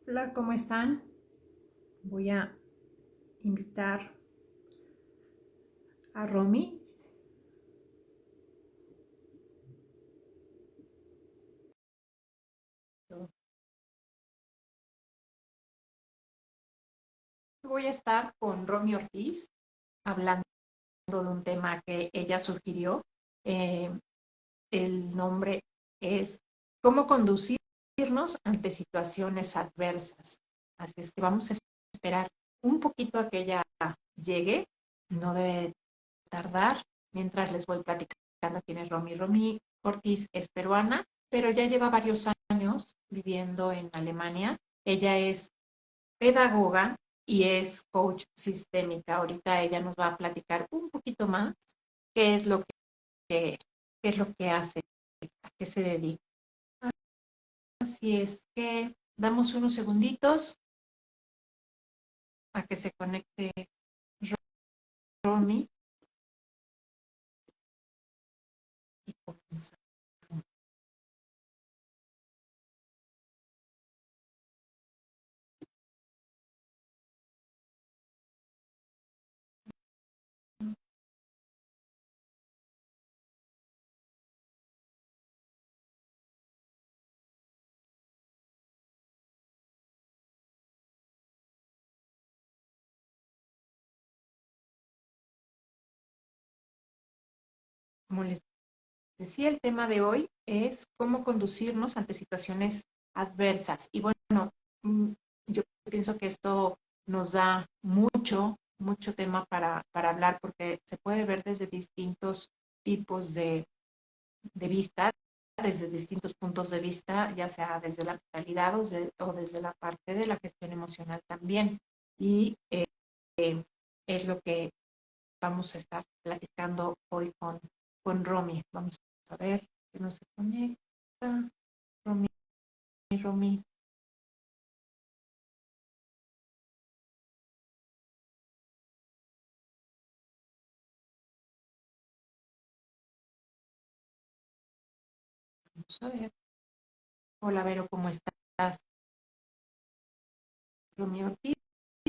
Hola, ¿cómo están? Voy a invitar a Romy. Voy a estar con Romy Ortiz hablando de un tema que ella sugirió. Eh, el nombre es ¿Cómo conducirnos ante situaciones adversas? Así es que vamos a esperar un poquito a que ella llegue. No debe tardar mientras les voy platicando quién es Romy. Romy Ortiz es peruana, pero ya lleva varios años viviendo en Alemania. Ella es pedagoga y es coach sistémica. Ahorita ella nos va a platicar un poquito más qué es lo qué es lo que hace, a qué se dedica. Así es que damos unos segunditos a que se conecte Romy y comenzamos. Como les decía, el tema de hoy es cómo conducirnos ante situaciones adversas. Y bueno, yo pienso que esto nos da mucho tema para hablar porque se puede ver desde distintos tipos de vista, desde distintos puntos de vista, ya sea desde la mentalidad o desde la parte de la gestión emocional también. Y es lo que vamos a estar platicando hoy con Romy. Vamos a ver que no se conecta. Romy, Romy. Vamos a ver. Hola, Vero, ¿cómo estás? Romy Ortiz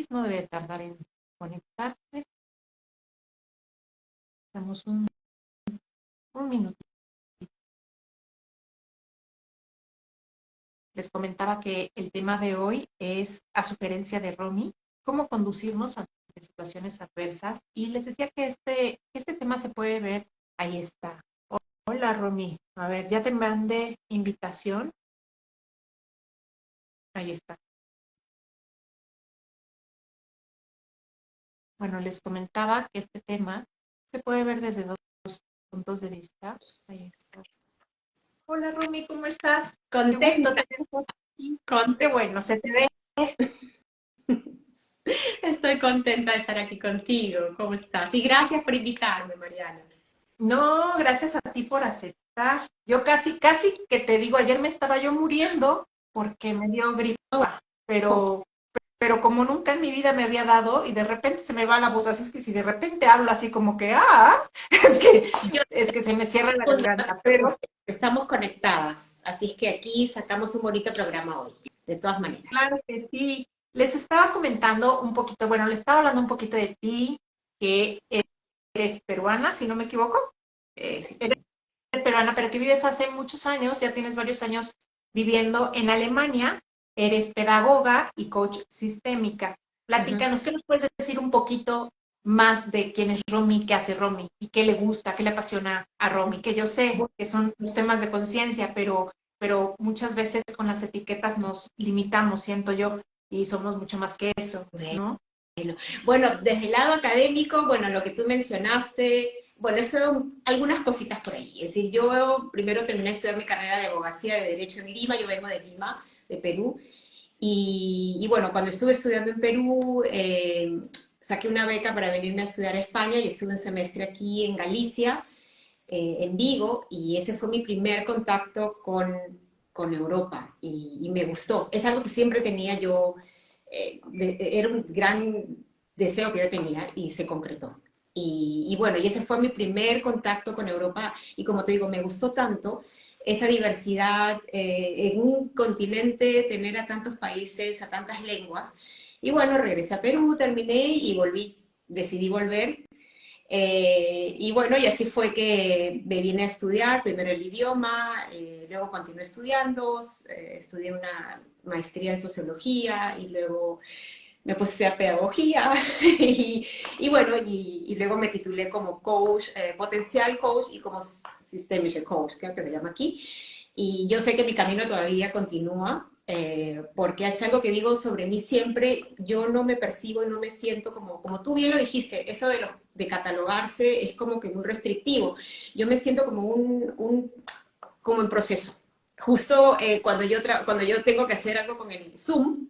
no debe tardar en conectarse. Damos un minuto. Les comentaba que el tema de hoy es, a sugerencia de Romy, cómo conducirnos ante situaciones adversas. Y les decía que este tema se puede ver, ahí está. Hola, Romy. A ver, ya te mandé invitación. Ahí está. Bueno, les comentaba que este tema se puede ver desde dos puntos de vista. Ahí está. Hola, Romy, ¿cómo estás? Qué gusto Contenta, tenerte aquí. Qué contenta. bueno, se te ve. Estoy contenta de estar aquí contigo. ¿Cómo estás? Y gracias por invitarme, Mariana. No, gracias a ti por aceptar. Yo casi que te digo, ayer me estaba yo muriendo porque me dio gripa, Oh, pero como nunca en mi vida me había dado y de repente se me va la voz, así es que si de repente hablo así como que, es que, yo es que se me cierra la no te garganta, pero preocupes, estamos conectadas. Así es que aquí sacamos un bonito programa hoy, de todas claro maneras. que sí. Les estaba comentando un poquito, bueno, les estaba hablando un poquito de ti, que eres peruana, si no me equivoco. Sí. Eres peruana, pero que vives hace muchos años, ya tienes varios años viviendo en Alemania, eres pedagoga y coach sistémica. Ujú. Platícanos, ¿qué nos puedes decir un poquito más de quién es Romy, qué hace Romy y qué le gusta, qué le apasiona a Romy? Que yo sé que son los temas de conciencia, pero muchas veces con las etiquetas nos limitamos, siento yo, y somos mucho más que eso, Bueno, ¿no? bueno, desde el lado académico, bueno, lo que tú mencionaste, bueno, eso, algunas cositas por ahí. Es decir, yo primero terminé de estudiar mi carrera de abogacía de Derecho en Lima, yo vengo de Lima, de Perú. Y bueno, cuando estuve estudiando en Perú, saqué una beca para venirme a estudiar a España y estuve un semestre aquí en Galicia, en Vigo, y ese fue mi primer contacto con Europa y me gustó. Es algo que siempre tenía yo, era un gran deseo que yo tenía y se concretó. Y bueno, y ese fue mi primer contacto con Europa y como te digo, me gustó tanto esa diversidad en un continente, tener a tantos países, a tantas lenguas. Y bueno, regresé a Perú, terminé y volví, decidí volver. Y bueno, y así fue que me vine a estudiar, primero el idioma, luego continué estudiando, estudié una maestría en sociología y luego me puse a hacer pedagogía y bueno, y luego me titulé como coach, potencial coach y como systemic coach, creo que se llama aquí. Y yo sé que mi camino todavía continúa, porque es algo que digo sobre mí siempre, yo no me percibo y no me siento como tú bien lo dijiste, eso de catalogarse es como que muy restrictivo. Yo me siento como como en proceso. Justo cuando yo tengo que hacer algo con el Zoom,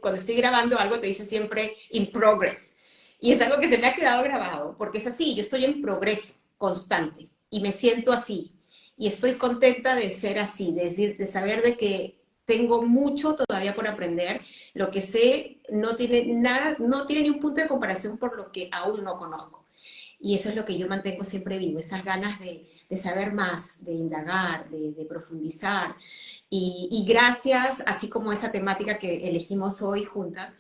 cuando estoy grabando algo te dice siempre in progress. Y es algo que se me ha quedado grabado, porque es así, yo estoy en progreso constante y me siento así. Y estoy contenta de ser así, de saber de que tengo mucho todavía por aprender. Lo que sé no tiene nada, no tiene ni un punto de comparación por lo que aún no conozco. Y eso es lo que yo mantengo siempre vivo, esas ganas de saber más, de indagar, de profundizar. Y gracias, así como esa temática que elegimos hoy juntas,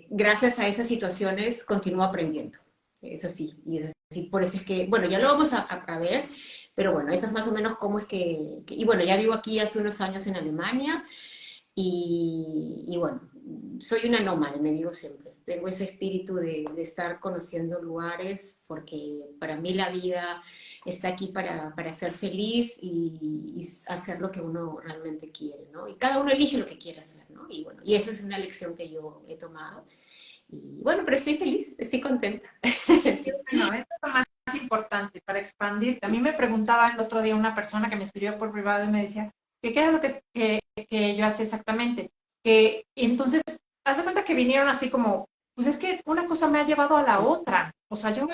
gracias a esas situaciones continúo aprendiendo. Es así, y es así. Por eso es que, bueno, ya lo vamos a ver, pero bueno, eso es más o menos cómo es y bueno, ya vivo aquí hace unos años en Alemania, y bueno, soy una nómada, me digo siempre. Tengo ese espíritu de estar conociendo lugares, porque para mí la vida está aquí para ser feliz y hacer lo que uno realmente quiere, ¿no? Y cada uno elige lo que quiere hacer, ¿no? Y bueno, y esa es una lección que yo he tomado. Y bueno, pero estoy feliz, estoy contenta. Sí, bueno, eso es lo más importante para expandirte. A mí me preguntaba el otro día una persona que me escribió por privado y me decía que qué era lo que yo hacía exactamente. Y entonces, haz de cuenta que vinieron así como, pues es que una cosa me ha llevado a la otra. O sea, yo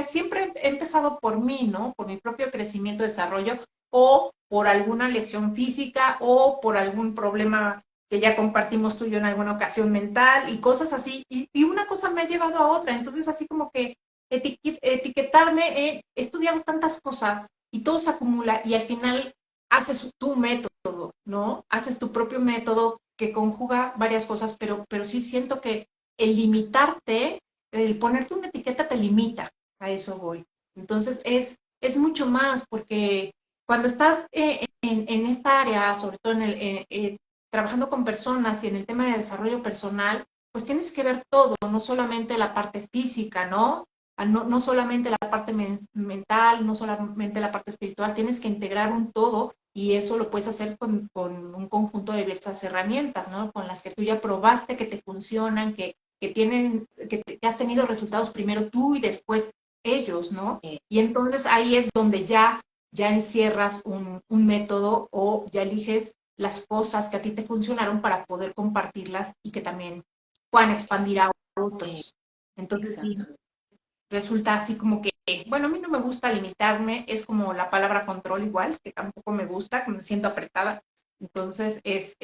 siempre he empezado por mí, ¿no? Por mi propio crecimiento, desarrollo, o por alguna lesión física, o por algún problema que ya compartimos tú y yo en alguna ocasión mental y cosas así, y una cosa me ha llevado a otra, entonces así como que etiquetarme, he estudiado tantas cosas y todo se acumula y al final haces tu método, ¿no? Haces tu propio método que conjuga varias cosas, pero sí siento que el limitarte, el ponerte una etiqueta te limita, a eso voy. Entonces es mucho más porque cuando estás en esta área, sobre todo trabajando con personas y en el tema de desarrollo personal, pues tienes que ver todo, no solamente la parte física, ¿no? No solamente la parte mental, no solamente la parte espiritual, tienes que integrar un todo y eso lo puedes hacer con un conjunto de diversas herramientas, ¿no? Con las que tú ya probaste que te funcionan, que has tenido resultados primero tú y después ellos, ¿no? Y entonces ahí es donde ya encierras un método o ya eliges las cosas que a ti te funcionaron para poder compartirlas y que también puedan expandir a otros. Entonces, sí, Exacto. resulta así como que, bueno, a mí no me gusta limitarme, es como la palabra control igual, que tampoco me gusta, que me siento apretada. Entonces, es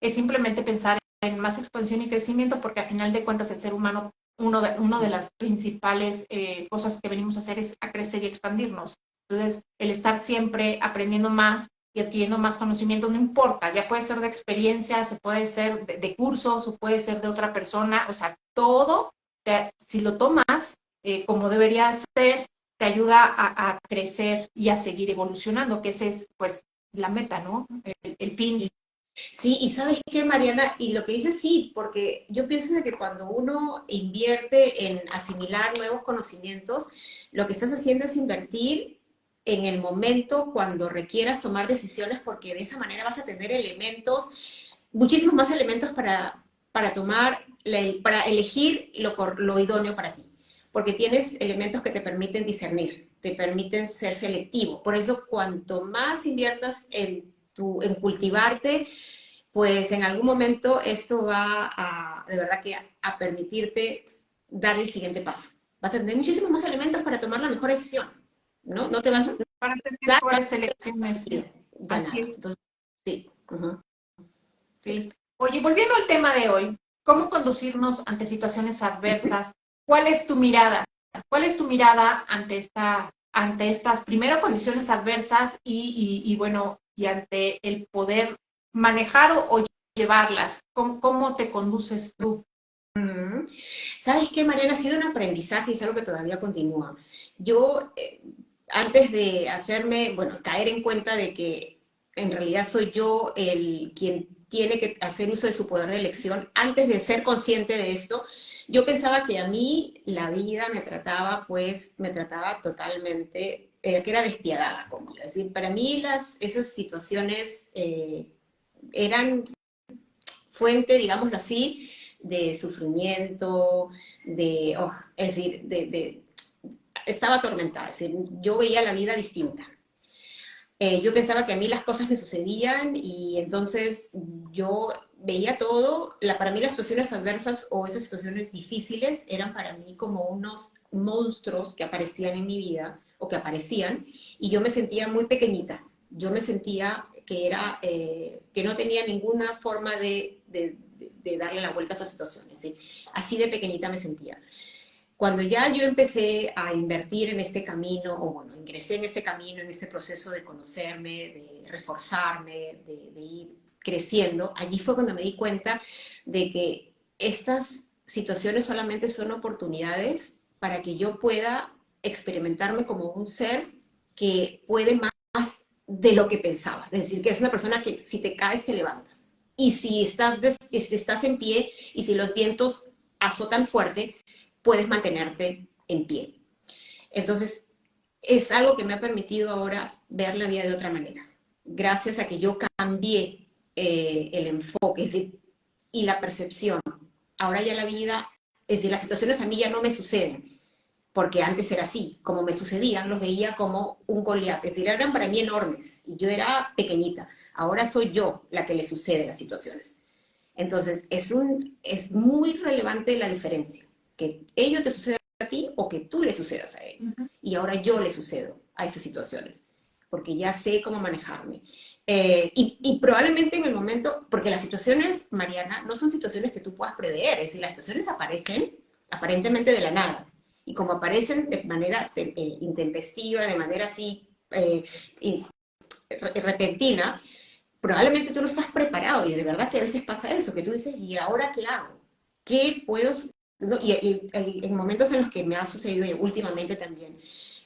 simplemente pensar en más expansión y crecimiento, porque al final de cuentas el ser humano, uno de las principales cosas que venimos a hacer es a crecer y expandirnos. Entonces, el estar siempre aprendiendo más y adquiriendo más conocimiento, no importa, ya puede ser de experiencia, se puede ser de cursos, o puede ser de otra persona, o sea, todo, si lo tomas como debería ser, te ayuda a crecer y a seguir evolucionando, que esa es pues la meta, ¿no? El fin. Sí, y sabes qué, Mariana, y lo que dices sí, porque yo pienso de que cuando uno invierte en asimilar nuevos conocimientos, lo que estás haciendo es invertir en el momento cuando requieras tomar decisiones, porque de esa manera vas a tener elementos, muchísimos más elementos para tomar, para elegir lo idóneo para ti, porque tienes elementos que te permiten discernir, te permiten ser selectivo. Por eso, cuanto más inviertas en cultivarte, pues en algún momento esto va de verdad que a permitirte dar el siguiente paso. Vas a tener muchísimos más elementos para tomar la mejor decisión, ¿no? No te vas a Para hacer dar mejores elecciones. ya Así nada. es, Entonces, sí, sí. sí. Oye, volviendo al tema de hoy, ¿cómo conducirnos ante situaciones adversas? ¿Cuál es tu mirada? ¿Cuál es tu mirada ante ante estas, primero, condiciones adversas y bueno, y ante el poder manejar o llevarlas? ¿Cómo te conduces tú? ¿Sabes qué, Mariana? Ha sido un aprendizaje y es algo que todavía continúa. Yo, antes de hacerme, bueno, caer en cuenta de que en realidad soy yo el quien tiene que hacer uso de su poder de elección, antes de ser consciente de esto, yo pensaba que a mí la vida me trataba, pues, me trataba totalmente, que era despiadada, como yo. Es decir, para mí esas situaciones eran fuente, digámoslo así, de sufrimiento, es decir, estaba atormentada, es decir, yo veía la vida distinta. Yo pensaba que a mí las cosas me sucedían y entonces yo veía todo, para mí las situaciones adversas o esas situaciones difíciles eran para mí como unos monstruos que aparecían en mi vida o que aparecían y yo me sentía muy pequeñita, yo me sentía que que no tenía ninguna forma de darle la vuelta a esas situaciones, ¿sí? Así de pequeñita me sentía. Cuando ya yo empecé a invertir en este camino, o bueno, ingresé en este camino, en este proceso de conocerme, de reforzarme, de ir creciendo, allí fue cuando me di cuenta de que estas situaciones solamente son oportunidades para que yo pueda experimentarme como un ser que puede más de lo que pensabas. Es decir, que es una persona que si te caes te levantas. Y si estás en pie y si los vientos azotan fuerte, puedes mantenerte en pie. Entonces, es algo que me ha permitido ahora ver la vida de otra manera. Gracias a que yo cambié el enfoque, es decir, y la percepción. Ahora ya la vida, es decir, las situaciones a mí ya no me suceden, porque antes era así, como me sucedían, los veía como un Goliat, es decir, eran para mí enormes y yo era pequeñita. Ahora soy yo la que le sucede las situaciones. Entonces, es muy relevante la diferencia, que ello te suceda a ti o que tú le sucedas a él. Ujú. Y ahora yo le sucedo a esas situaciones, porque ya sé cómo manejarme. Y probablemente en el momento, porque las situaciones, Mariana, no son situaciones que tú puedas prever, es decir, las situaciones aparecen aparentemente de la nada. Y como aparecen de manera intempestiva, de manera así repentina, probablemente tú no estás preparado y de verdad que a veces pasa eso, que tú dices, ¿y ahora qué hago? ¿Qué puedo? ¿No? Y en momentos en los que me ha sucedido y últimamente también,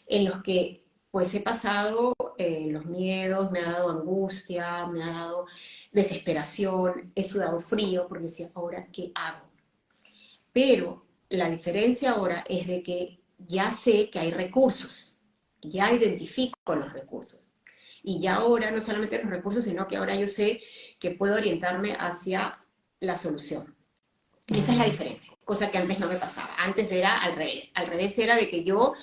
en los que pues he pasado los miedos, me ha dado angustia, me ha dado desesperación, he sudado frío porque decía, ¿ahora qué hago? Pero la diferencia ahora es de que ya sé que hay recursos, ya identifico los recursos. Y ya ahora no solamente los recursos, sino que ahora yo sé que puedo orientarme hacia la solución. Esa es la diferencia, cosa que antes no me pasaba. Antes era al revés. Al revés era de que yo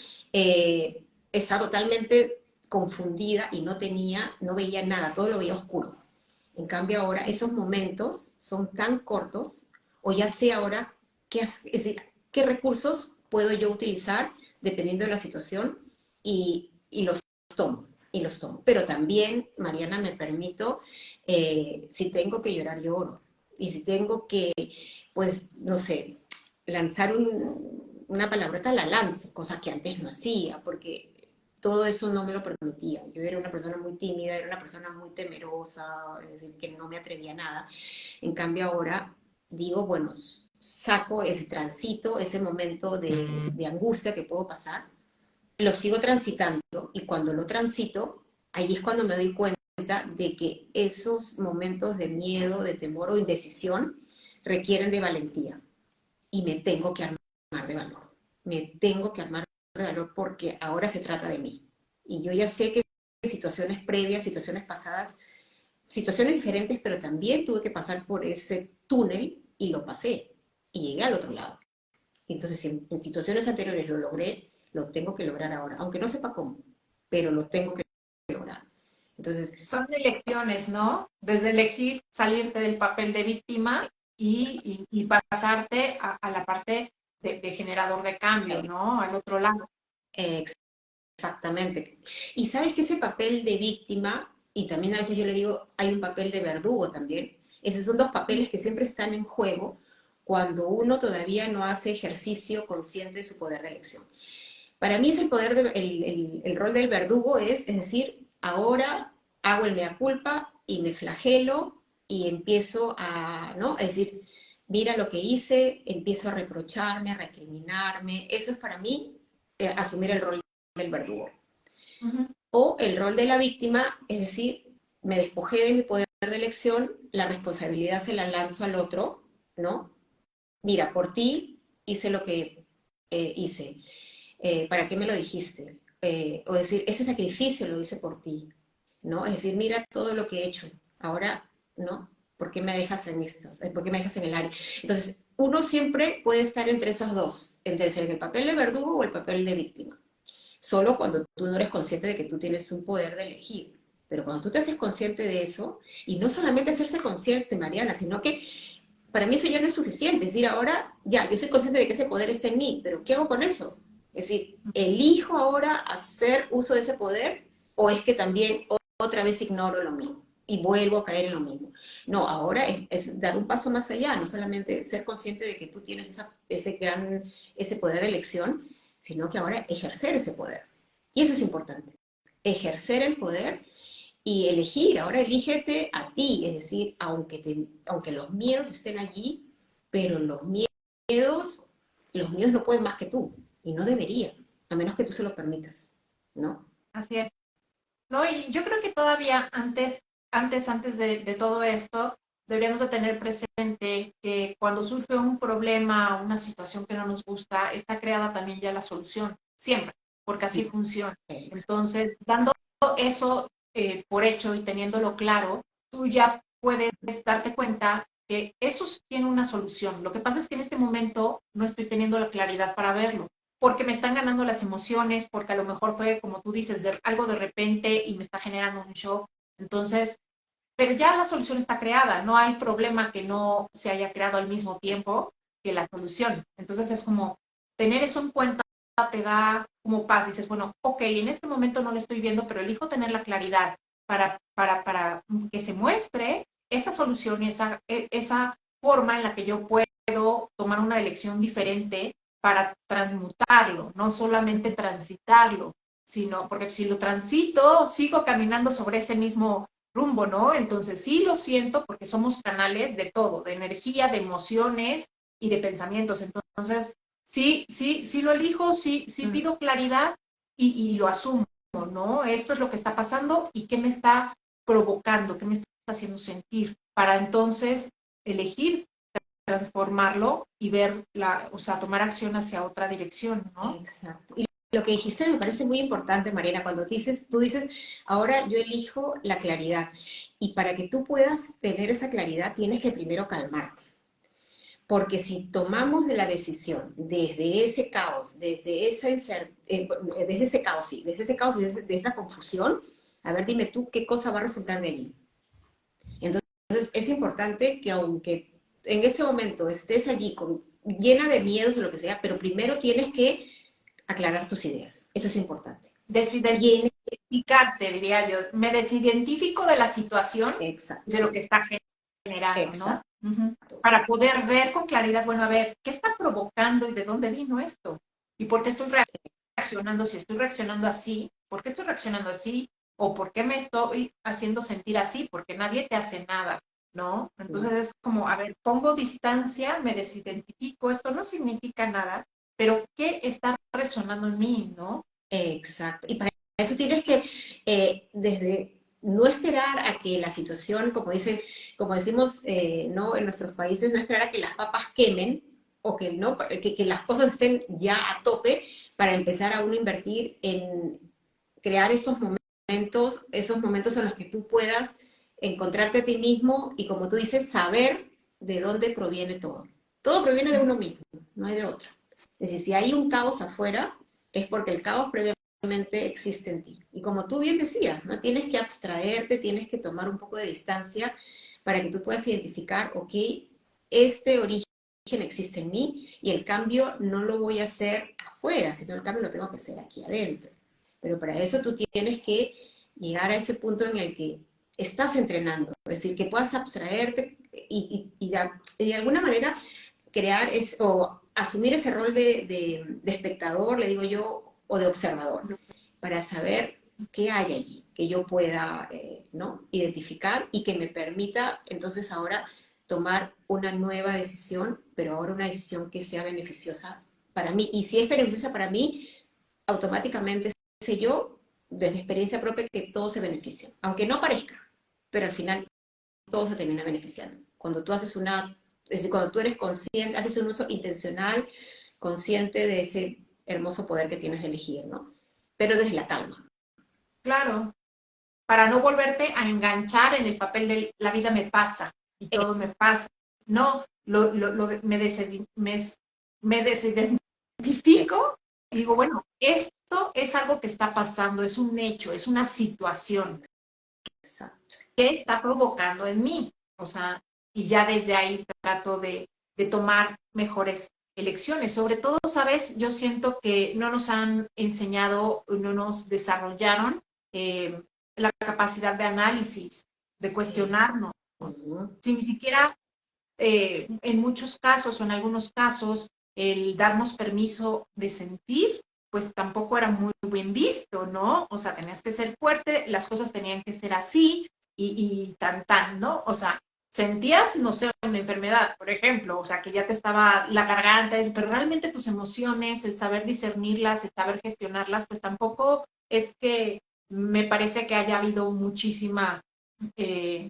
estaba totalmente confundida y no veía nada, todo lo veía oscuro. En cambio ahora esos momentos son tan cortos, o ya sé ahora es decir, qué recursos puedo yo utilizar dependiendo de la situación y los tomo, y los tomo. Pero también, Mariana, me permito, si tengo que llorar, lloro. Y si tengo que, pues, no sé, lanzar una palabrota, la lanzo, cosa que antes no hacía, porque todo eso no me lo permitía. Yo era una persona muy tímida, era una persona muy temerosa, es decir, que no me atrevía a nada. En cambio ahora digo, bueno, saco ese transito, ese momento de angustia que puedo pasar, lo sigo transitando y cuando lo transito, ahí es cuando me doy cuenta de que esos momentos de miedo, de temor o indecisión requieren de valentía y me tengo que armar de valor. Me tengo que armar de valor porque ahora se trata de mí. Y yo ya sé que en situaciones previas, situaciones pasadas, situaciones diferentes, pero también tuve que pasar por ese túnel y lo pasé y llegué al otro lado. Entonces, si en situaciones anteriores lo logré, lo tengo que lograr ahora, aunque no sepa cómo, pero lo tengo que lograr. Entonces, Son elecciones, ¿no? Desde elegir salirte del papel de víctima y pasarte a la parte de generador de cambio, ¿no? Al otro lado. eh, exactamente. Y sabes que ese papel de víctima, y también a veces yo le digo, hay un papel de verdugo también. Esos son dos papeles que siempre están en juego cuando uno todavía no hace ejercicio consciente de su poder de elección. Para mí es el poder, el rol del verdugo es decir, ahora hago el mea culpa y me flagelo y empiezo a, ¿no? Es decir, mira lo que hice, empiezo a reprocharme, a recriminarme. Eso es para mí asumir el rol del verdugo. Ujú. O el rol de la víctima, es decir, me despojé de mi poder de elección, la responsabilidad se la lanzo al otro, ¿no? Mira, por ti hice lo que hice. ¿Para qué me lo dijiste? O decir, ese sacrificio lo hice por ti, ¿no? Es decir, mira todo lo que he hecho. Ahora, ¿no? ¿Por qué me dejas en estas? ¿Por qué me dejas en el área? Entonces, uno siempre puede estar entre esas dos, entre ser en el papel de verdugo o el papel de víctima. Solo cuando tú no eres consciente de que tú tienes un poder de elegir. Pero cuando tú te haces consciente de eso, y no solamente hacerse consciente, Mariana, sino que para mí eso ya no es suficiente. Es decir, ahora ya, yo soy consciente de que ese poder está en mí, pero ¿qué hago con eso? Es decir, ¿elijo ahora hacer uso de ese poder o es que también otra vez ignoro lo mismo y vuelvo a caer en lo mismo? No, ahora es dar un paso más allá, no solamente ser consciente de que tú tienes ese poder de elección, sino que ahora ejercer ese poder. Y eso es importante, ejercer el poder y elegir, ahora elígete a ti, es decir, aunque los miedos estén allí, pero los miedos no pueden más que tú, y no deberían, a menos que tú se lo permitas, ¿no? Así es. No, y yo creo que todavía antes de todo esto, deberíamos de tener presente que cuando surge un problema, una situación que no nos gusta, está creada también ya la solución, siempre, porque así Sí, funciona. exacto. Entonces, dando eso por hecho y teniéndolo claro, tú ya puedes darte cuenta que eso sí tiene una solución. Lo que pasa es que en este momento no estoy teniendo la claridad para verlo porque me están ganando las emociones, porque a lo mejor fue, como tú dices, algo de repente y me está generando un shock. Entonces, pero ya la solución está creada, no hay problema que no se haya creado al mismo tiempo que la solución. Entonces es como tener eso en cuenta te da como paz, dices, bueno, ok, en este momento no lo estoy viendo, pero elijo tener la claridad para que se muestre esa solución y esa forma en la que yo puedo tomar una elección diferente para transmutarlo, no solamente transitarlo, sino porque si lo transito, sigo caminando sobre ese mismo rumbo, ¿no? Entonces sí lo siento porque somos canales de todo, de energía, de emociones y de pensamientos. Entonces, sí lo elijo, sí Mm, pido claridad y lo asumo, ¿no? Esto es lo que está pasando y qué me está provocando, qué me está haciendo sentir, para entonces elegir transformarlo y ver o sea, tomar acción hacia otra dirección, ¿no? exacto. Y lo que dijiste me parece muy importante, Mariana, cuando tú dices, ahora yo elijo la claridad. Y para que tú puedas tener esa claridad, tienes que primero calmarte. Porque si tomamos de la decisión desde ese caos, desde ese caos, sí, desde ese caos, de esa confusión, a ver, dime tú qué cosa va a resultar de allí. Entonces, es importante que aunque en ese momento estés allí llena de miedos o lo que sea, pero primero tienes que aclarar tus ideas. Eso es importante. Tienes, Desidentificarte, diría yo. Me desidentifico de la situación, exacto, de lo que está generando, ¿no? exacto. Uh-huh. Para poder ver con claridad, bueno, a ver, ¿qué está provocando y de dónde vino esto? ¿Y por qué estoy reaccionando? Si estoy reaccionando así, ¿por qué estoy reaccionando así? ¿O por qué me estoy haciendo sentir así? Porque nadie te hace nada, ¿no? Entonces No, es como, a ver, pongo distancia, me desidentifico, esto no significa nada, pero ¿qué está resonando en mí, ¿no? exacto. Y para eso tienes que, desde no esperar a que la situación, como decimos, ¿no? En nuestros países, no esperar a que las papas quemen o que, ¿no? que las cosas estén ya a tope para empezar a uno invertir en crear esos momentos en los que tú puedas encontrarte a ti mismo y, como tú dices, saber de dónde proviene todo. Todo proviene de uno mismo, no hay de otra. Es decir, si hay un caos afuera, es porque el caos previamente existe en ti. Y como tú bien decías, ¿no? Tienes que abstraerte, tienes que tomar un poco de distancia para que tú puedas identificar, ok, este origen existe en mí y el cambio no lo voy a hacer afuera, sino el cambio lo tengo que hacer aquí adentro. Pero para eso tú tienes que llegar a ese punto en el que estás entrenando, es decir, que puedas abstraerte y de alguna manera crear o asumir ese rol de espectador, le digo yo, o de observador, para saber qué hay allí, que yo pueda ¿no? identificar y que me permita entonces ahora tomar una nueva decisión, pero ahora una decisión que sea beneficiosa para mí. Y si es beneficiosa para mí, automáticamente sé yo, desde experiencia propia, que todos se benefician, aunque no parezca, pero al final todos se termina beneficiando. Cuando tú haces es decir, cuando tú eres consciente, haces un uso intencional, consciente de ese hermoso poder que tienes de elegir, ¿no? Pero desde la calma. Claro, para no volverte a enganchar en el papel de la vida me pasa y todo me pasa. No, me desidentifico y digo, bueno, esto es algo que está pasando, es un hecho, es una situación Exacto. que está provocando en mí. O sea, y ya desde ahí trato de tomar mejores elecciones. Sobre todo, ¿sabes? Yo siento que no nos han enseñado, no nos desarrollaron la capacidad de análisis, de cuestionarnos. Si ni siquiera en muchos casos o en algunos casos el darnos permiso de sentir, pues tampoco era muy bien visto, ¿no? O sea, tenías que ser fuerte, las cosas tenían que ser así y tan, ¿no? O sea, sentías, no sé, una enfermedad, por ejemplo, o sea, que ya te estaba la garganta, pero realmente tus emociones, el saber discernirlas, el saber gestionarlas, pues tampoco es que me parece que haya habido muchísima eh,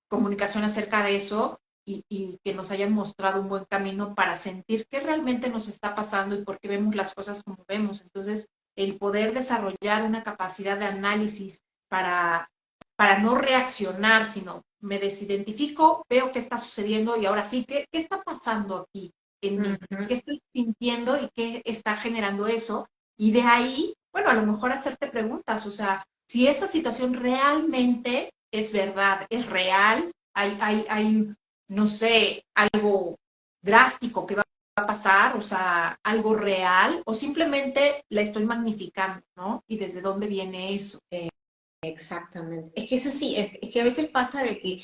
comunicación acerca de eso y que nos hayan mostrado un buen camino para sentir qué realmente nos está pasando y por qué vemos las cosas como vemos. Entonces, el poder desarrollar una capacidad de análisis para, para no reaccionar, sino me desidentifico, veo qué está sucediendo y ahora sí, ¿qué está pasando aquí en mí? ¿Qué estoy sintiendo y qué está generando eso? Y de ahí, bueno, a lo mejor hacerte preguntas, o sea, si esa situación realmente es verdad, es real, no sé, algo drástico que va a pasar, o sea, algo real, o simplemente la estoy magnificando, ¿no? ¿Y desde dónde viene eso? Exactamente. Es que es así, es que a veces pasa de que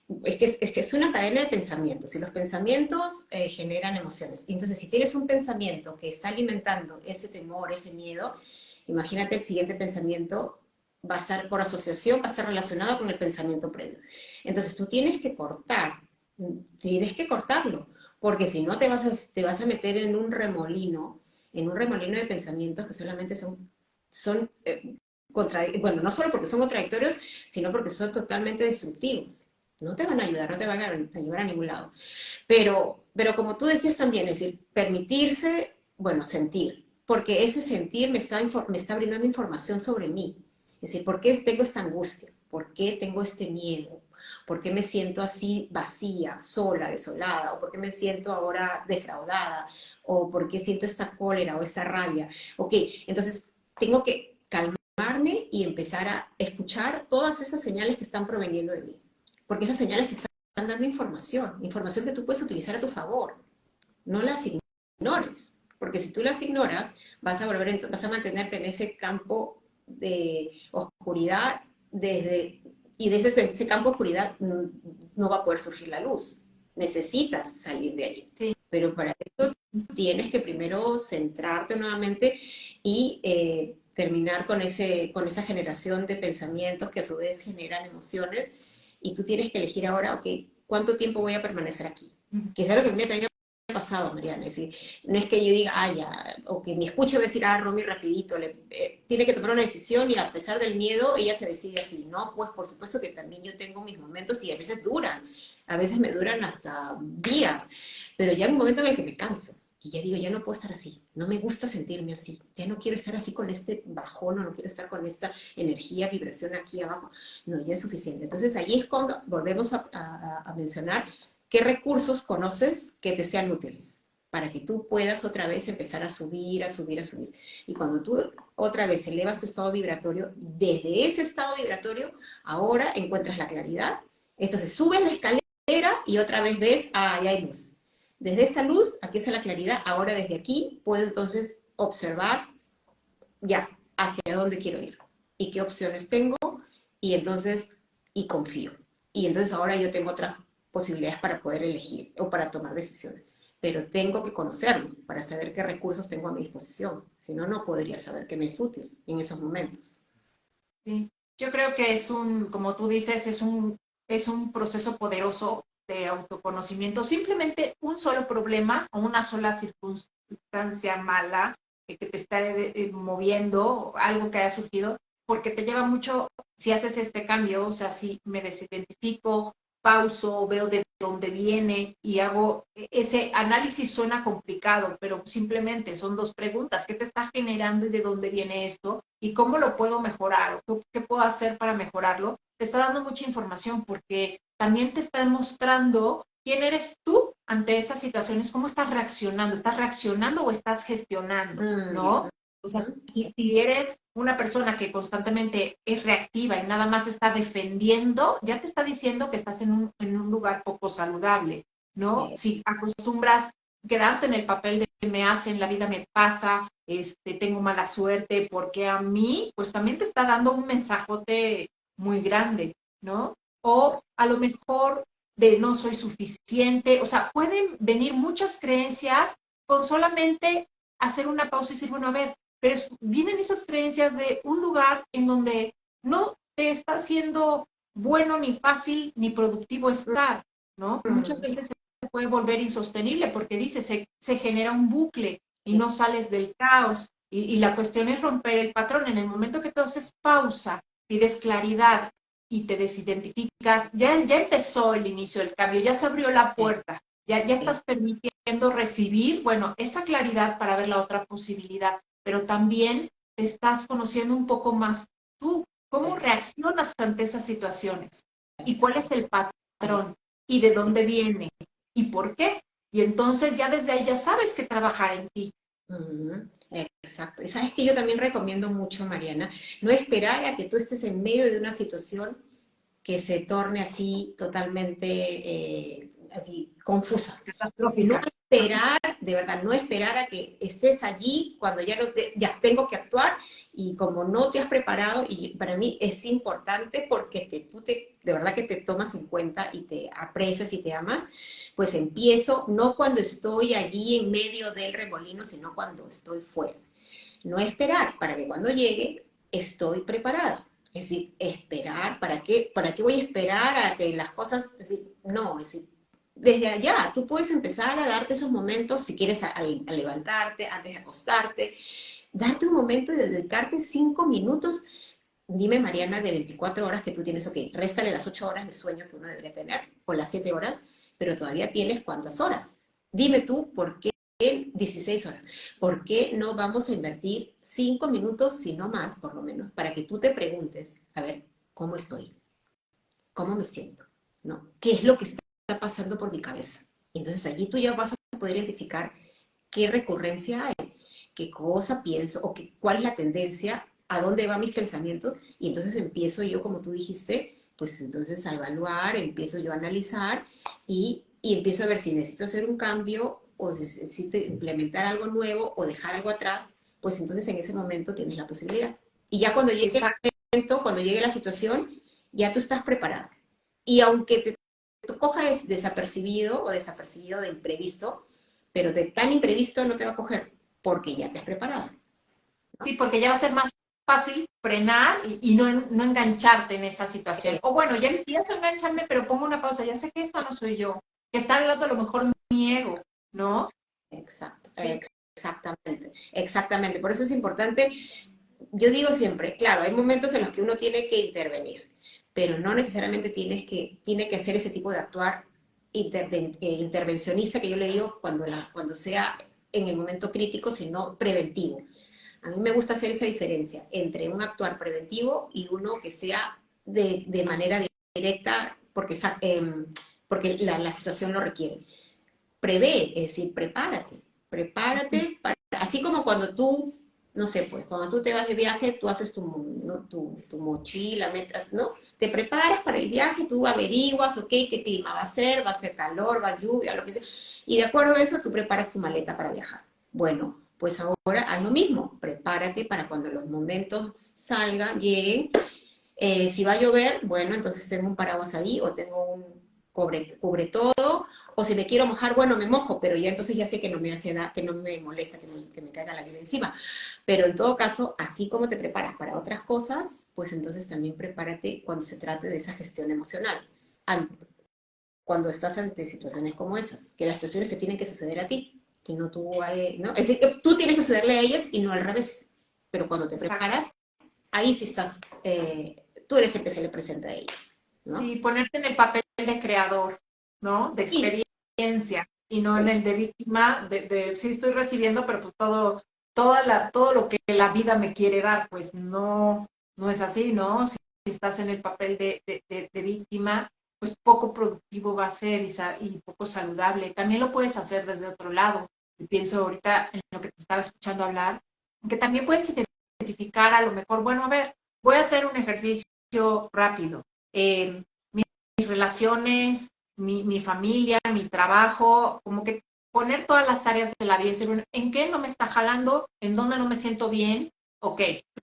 es una cadena de pensamientos y los pensamientos generan emociones. Y entonces, si tienes un pensamiento que está alimentando ese temor, ese miedo, imagínate el siguiente pensamiento va a estar por asociación, va a estar relacionado con el pensamiento previo. Entonces, tú tienes que cortarlo, porque si no te vas a meter en un remolino de pensamientos que solamente son bueno, no solo porque son contradictorios, sino porque son totalmente destructivos. No te van a ayudar, no te van a llevar a ningún lado. Pero como tú decías también, es decir, permitirse, bueno, sentir, porque ese sentir me está brindando información sobre mí. Es decir, ¿por qué tengo esta angustia? ¿Por qué tengo este miedo? ¿Por qué me siento así vacía, sola, desolada? ¿O por qué me siento ahora defraudada? ¿O por qué siento esta cólera o esta rabia? Ok, entonces tengo que calmarme y empezar a escuchar todas esas señales que están proveniendo de mí. Porque esas señales están dando información que tú puedes utilizar a tu favor. No las ignores, porque si tú las ignoras, vas a mantenerte en ese campo de oscuridad y desde ese campo de oscuridad no va a poder surgir la luz. Necesitas salir de allí. Sí. Pero para eso tienes que primero centrarte nuevamente y terminar con esa generación de pensamientos que a su vez generan emociones y tú tienes que elegir ahora, ok, ¿cuánto tiempo voy a permanecer aquí? Que es algo que a mí también me ha pasado, Mariana, es decir, no es que yo diga, ya, o que me escuche decir, Romy, rapidito, tiene que tomar una decisión y a pesar del miedo, ella se decide así, ¿no? Pues por supuesto que también yo tengo mis momentos y a veces me duran hasta días, pero ya hay un momento en el que me canso. Y ya digo, ya no puedo estar así, no me gusta sentirme así, ya no quiero estar así con este bajón, no quiero estar con esta energía, vibración aquí abajo, no, ya es suficiente. Entonces ahí es cuando volvemos a mencionar qué recursos conoces que te sean útiles para que tú puedas otra vez empezar a subir, a subir, a subir. Y cuando tú otra vez elevas tu estado vibratorio, desde ese estado vibratorio, ahora encuentras la claridad. Entonces subes la escalera y otra vez ves, ya hay luz. Desde esta luz, aquí está la claridad, ahora desde aquí puedo entonces observar ya hacia dónde quiero ir y qué opciones tengo y entonces, y confío. Y entonces ahora yo tengo otras posibilidades para poder elegir o para tomar decisiones. pero tengo que conocerlo para saber qué recursos tengo a mi disposición. Si no, no podría saber qué me es útil en esos momentos. Sí, yo creo que es un, como tú dices, es un proceso poderoso de autoconocimiento. Simplemente un solo problema o una sola circunstancia mala que te está moviendo, algo que haya surgido, porque te lleva mucho, si haces este cambio, o sea, si me desidentifico, pauso, veo de dónde viene y hago ese análisis suena complicado, pero simplemente son dos preguntas. ¿Qué te está generando y de dónde viene esto? ¿Y cómo lo puedo mejorar? ¿O qué puedo hacer para mejorarlo? Te está dando mucha información porque también te está demostrando quién eres tú ante esas situaciones, cómo estás reaccionando. ¿Estás reaccionando o estás gestionando? ¿No? O sea, si eres una persona que constantemente es reactiva y nada más está defendiendo, ya te está diciendo que estás en un lugar poco saludable, ¿no? Si acostumbras quedarte en el papel de me hacen, la vida me pasa, tengo mala suerte, porque a mí, pues también te está dando un mensajote muy grande, ¿no? O a lo mejor de no soy suficiente, o sea, pueden venir muchas creencias con solamente hacer una pausa y decir, bueno, a ver, pero vienen esas creencias de un lugar en donde no te está haciendo bueno, ni fácil, ni productivo estar, ¿no? Muchas veces se puede volver insostenible porque dice, se genera un bucle y no sales del caos. Y la cuestión es romper el patrón. En el momento que tú haces pausa, pides claridad y te desidentificas, ya empezó el inicio del cambio, ya se abrió la puerta, ya estás permitiendo recibir, bueno, esa claridad para ver la otra posibilidad, pero también te estás conociendo un poco más tú, cómo reaccionas ante esas situaciones y cuál es el patrón y de dónde viene y por qué. Y entonces ya desde ahí ya sabes que trabajar en ti. Exacto. Y sabes que yo también recomiendo mucho, Mariana, no esperar a que tú estés en medio de una situación que se torne así totalmente así confusa. No Catastrófica. esperar, de verdad, no esperar a que estés allí cuando ya, no ya tengo que actuar y como no te has preparado, y para mí es importante porque de verdad que te tomas en cuenta y te aprecias y te amas, pues empiezo no cuando estoy allí en medio del remolino, sino cuando estoy fuera. No esperar para que cuando llegue estoy preparada. Es decir, esperar, ¿para qué voy a esperar a que las cosas, es decir, no, es decir, desde allá tú puedes empezar a darte esos momentos, si quieres a levantarte, antes de acostarte, darte un momento y dedicarte 5 minutos. Dime, Mariana, de 24 horas que tú tienes, ok, réstale las 8 horas de sueño que uno debería tener, o las 7 horas, pero todavía tienes cuántas horas. Dime tú, ¿por qué 16 horas? ¿Por qué no vamos a invertir 5 minutos, si no más, por lo menos, para que tú te preguntes, a ver, ¿cómo estoy? ¿Cómo me siento? ¿No? ¿Qué es lo que está pasando por mi cabeza? Entonces allí tú ya vas a poder identificar qué recurrencia hay, qué cosa pienso, o cuál es la tendencia, a dónde van mis pensamientos, y entonces empiezo yo, como tú dijiste, pues entonces a evaluar, empiezo yo a analizar y empiezo a ver si necesito hacer un cambio o si necesito implementar algo nuevo o dejar algo atrás, pues entonces en ese momento tienes la posibilidad. Y ya cuando llegue Exacto. el momento, cuando llegue la situación, ya tú estás preparada. Y aunque te cojas desapercibido o desapercibido de imprevisto, pero de tan imprevisto no te va a coger porque ya te has preparado. ¿No? Sí, porque ya va a ser más fácil frenar y no engancharte en esa situación. O bueno, ya empiezo a engancharme, pero pongo una pausa. Ya sé que esto no soy yo, que está hablando a lo mejor mi ego, ¿no? Exacto, Sí. exactamente, exactamente. Por eso es importante, yo digo siempre, claro, hay momentos en los que uno tiene que intervenir, pero no necesariamente tiene que hacer ese tipo de actuar intervencionista que yo le digo cuando sea en el momento crítico, sino preventivo. A mí me gusta hacer esa diferencia entre un actuar preventivo y uno que sea de manera directa porque la situación lo requiere. Prevé, es decir, prepárate, así como cuando tú, no sé, pues cuando tú te vas de viaje, tú haces ¿no? tu mochila, ¿no? Te preparas para el viaje, tú averiguas, ok, qué clima va a ser calor, va a lluvia, lo que sea, y de acuerdo a eso tú preparas tu maleta para viajar. Bueno, pues ahora haz lo mismo, prepárate para cuando los momentos salgan, lleguen. Si va a llover, bueno, entonces tengo un paraguas ahí o tengo un cubre todo O si me quiero mojar, bueno, me mojo, pero ya entonces ya sé que no me hace nada, que no me molesta, que me caiga la lluvia encima. Pero en todo caso, así como te preparas para otras cosas, pues entonces también prepárate cuando se trate de esa gestión emocional. Cuando estás ante situaciones como esas, que las situaciones te tienen que suceder a ti, que no tú, ¿no? Es decir, que tú tienes que sucederle a ellas y no al revés. Pero cuando te Exacto. preparas, ahí sí estás, tú eres el que se le presenta a ellas, ¿no? Sí, ponerte en el papel de creador, ¿no? De Sí, experiencia y no en el de víctima, de sí estoy recibiendo, pero pues todo lo que la vida me quiere dar, pues no, no es así, ¿no? Si estás en el papel de víctima, pues poco productivo va a ser y poco saludable. También lo puedes hacer desde otro lado. Y pienso ahorita en lo que te estaba escuchando hablar, que también puedes identificar a lo mejor, bueno, a ver, voy a hacer un ejercicio rápido. Eh, mis relaciones, mi familia, mi trabajo, como que poner todas las áreas de la vida y decir, bueno, ¿en qué no me está jalando? ¿En dónde no me siento bien? Ok,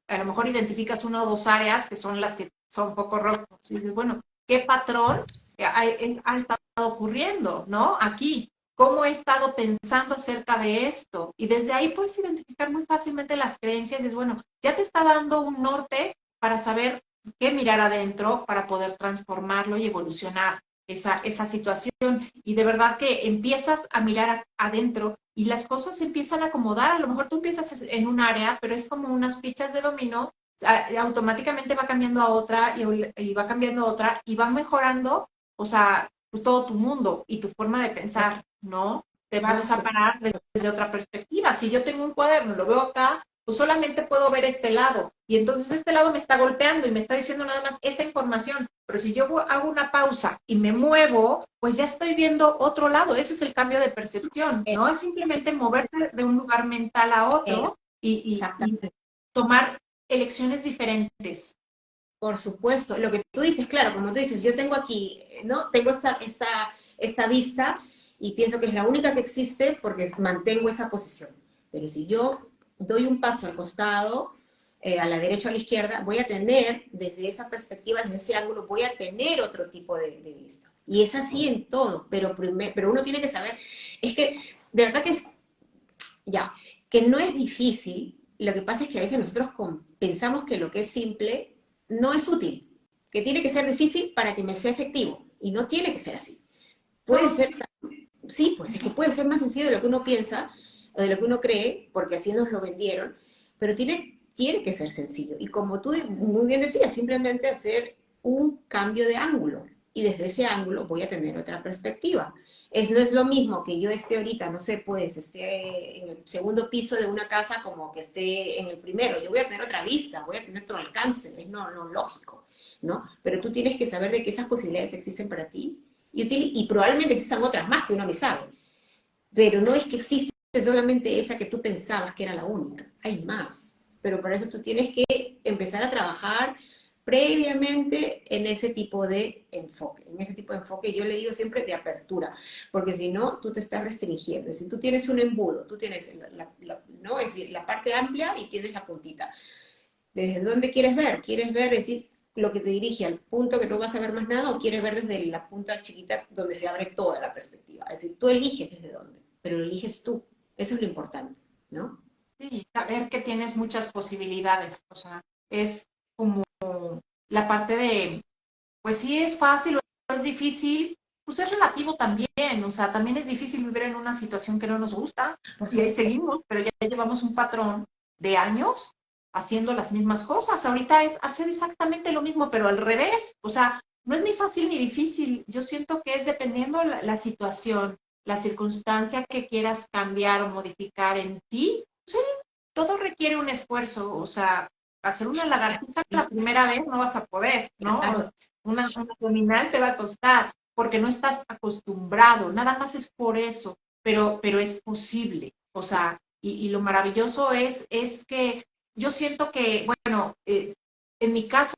a lo mejor identificas una o dos áreas que son las que son focos rojos y dices, bueno, ¿qué patrón ha estado ocurriendo, ¿no? Aquí, ¿cómo he estado pensando acerca de esto? Y desde ahí puedes identificar muy fácilmente las creencias y dices, bueno, ya te está dando un norte para saber qué mirar adentro para poder transformarlo y evolucionar esa situación. Y de verdad que empiezas a mirar adentro y las cosas se empiezan a acomodar. A lo mejor tú empiezas en un área, pero es como unas fichas de dominó, automáticamente va cambiando a otra y va cambiando a otra y va mejorando, o sea, pues todo tu mundo y tu forma de pensar, ¿no? Te no, vas a parar desde otra perspectiva. Si yo tengo un cuaderno, lo veo acá, pues solamente puedo ver este lado. Y entonces este lado me está golpeando y me está diciendo nada más esta información. Pero si yo hago una pausa y me muevo, pues ya estoy viendo otro lado. Ese es el cambio de percepción, ¿no? Es simplemente moverte de un lugar mental a otro y exactamente. tomar elecciones diferentes. Por supuesto, lo que tú dices, claro, como tú dices, yo tengo aquí, ¿no? Tengo esta vista y pienso que es la única que existe porque mantengo esa posición. Pero si yo doy un paso al costado, a la derecha o a la izquierda, voy a tener, desde esa perspectiva, desde ese ángulo, voy a tener otro tipo de vista. Y es así en todo, pero uno tiene que saber, es que, de verdad que es, ya, que no es difícil, lo que pasa es que a veces nosotros pensamos que lo que es simple no es útil, que tiene que ser difícil para que me sea efectivo, y no tiene que ser así. Puede No, ser, sí, sí, pues es que puede ser más sencillo de lo que uno piensa, o de lo que uno cree, porque así nos lo vendieron, pero tiene que ser sencillo. Y como tú muy bien decías, simplemente hacer un cambio de ángulo, y desde ese ángulo voy a tener otra perspectiva. No es lo mismo que yo esté ahorita, no sé, pues esté en el segundo piso de una casa como que esté en el primero. Yo voy a tener otra vista, voy a tener otro alcance, es no lógico, ¿no? Pero tú tienes que saber de que esas posibilidades existen para ti y probablemente existan otras más que uno ni sabe. Pero no es que existe solamente esa que tú pensabas que era la única, hay más. Pero por eso tú tienes que empezar a trabajar previamente en ese tipo de enfoque. En ese tipo de enfoque yo le digo siempre de apertura, porque si no, tú te estás restringiendo. Si tú tienes un embudo, tú tienes ¿no? Es decir, la parte amplia y tienes la puntita. ¿Desde dónde quieres ver? ¿Quieres ver, es decir, lo que te dirige al punto que no vas a ver más nada o quieres ver desde la punta chiquita donde se abre toda la perspectiva? Es decir, tú eliges desde dónde, pero lo eliges tú. Eso es lo importante, ¿no? sí, saber que tienes muchas posibilidades. O sea, es como la parte de, pues sí es fácil o es difícil, pues es relativo también, o sea, también es difícil vivir en una situación que no nos gusta Por y ahí supuesto. seguimos, pero ya llevamos un patrón de años haciendo las mismas cosas. Ahorita es hacer exactamente lo mismo, pero al revés, o sea, no es ni fácil ni difícil. Yo siento que es dependiendo la situación, la circunstancia que quieras cambiar o modificar en ti, sí, todo requiere un esfuerzo, o sea, hacer una lagartija la primera vez no vas a poder, ¿no? Claro, Una abdominal te va a costar porque no estás acostumbrado, nada más es por eso, pero es posible. O sea, y lo maravilloso es que yo siento que, bueno, en mi caso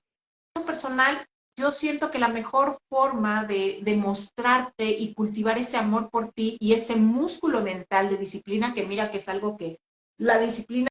personal, yo siento que la mejor forma de mostrarte y cultivar ese amor por ti y ese músculo mental de disciplina, que mira que es algo que la disciplina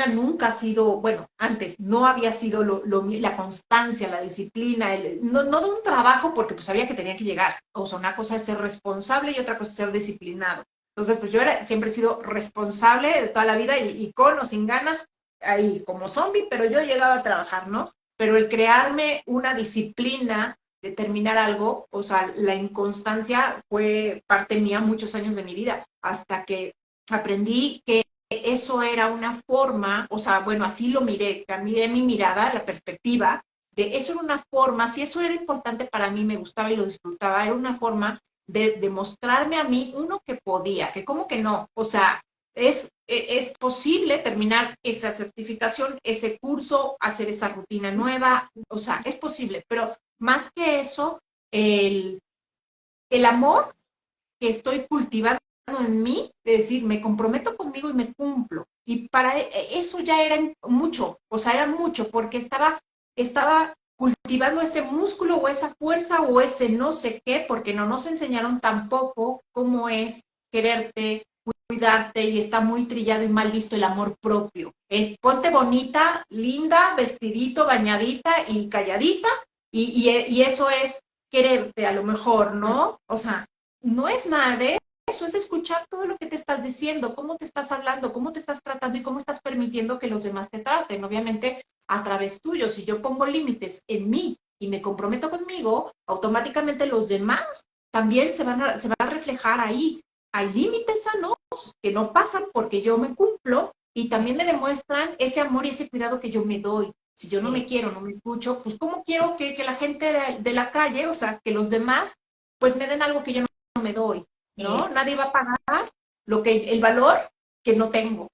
nunca ha sido, bueno, antes no había sido la constancia, la disciplina, no de un trabajo porque pues sabía que tenía que llegar. O sea, una cosa es ser responsable y otra cosa es ser disciplinado. Entonces, pues yo siempre he sido responsable de toda la vida y con o sin ganas, ahí como zombie, pero yo llegaba a trabajar, ¿no? Pero el crearme una disciplina de terminar algo, o sea, la inconstancia fue parte mía muchos años de mi vida, hasta que aprendí que eso era una forma, o sea, bueno, así lo miré, cambié mi mirada, la perspectiva, de eso era una forma, si eso era importante para mí, me gustaba y lo disfrutaba, era una forma de demostrarme a mí, uno, que podía, que como que no, o sea, es posible terminar esa certificación, ese curso, hacer esa rutina nueva, o sea, es posible, pero más que eso, el amor que estoy cultivando en mí, de decir, me comprometo conmigo y me cumplo. Y para eso ya era mucho, o sea, era mucho, porque estaba cultivando ese músculo o esa fuerza o ese no sé qué, porque no nos enseñaron tampoco cómo es quererte, cuidarte, y está muy trillado y mal visto el amor propio. Es ponte bonita, linda, vestidito, bañadita y calladita, y eso es quererte a lo mejor, ¿no? O sea, no es nada de eso, es escuchar todo lo que te estás diciendo, cómo te estás hablando, cómo te estás tratando y cómo estás permitiendo que los demás te traten. Obviamente, a través tuyo, si yo pongo límites en mí y me comprometo conmigo, automáticamente los demás también se van a reflejar ahí. Hay límites sanos que no pasan porque yo me cumplo y también me demuestran ese amor y ese cuidado que yo me doy. Si yo no me quiero, no me escucho, pues ¿cómo quiero que la gente de la calle, o sea, que los demás, pues me den algo que yo no me doy, ¿no? Nadie va a pagar el valor que no tengo,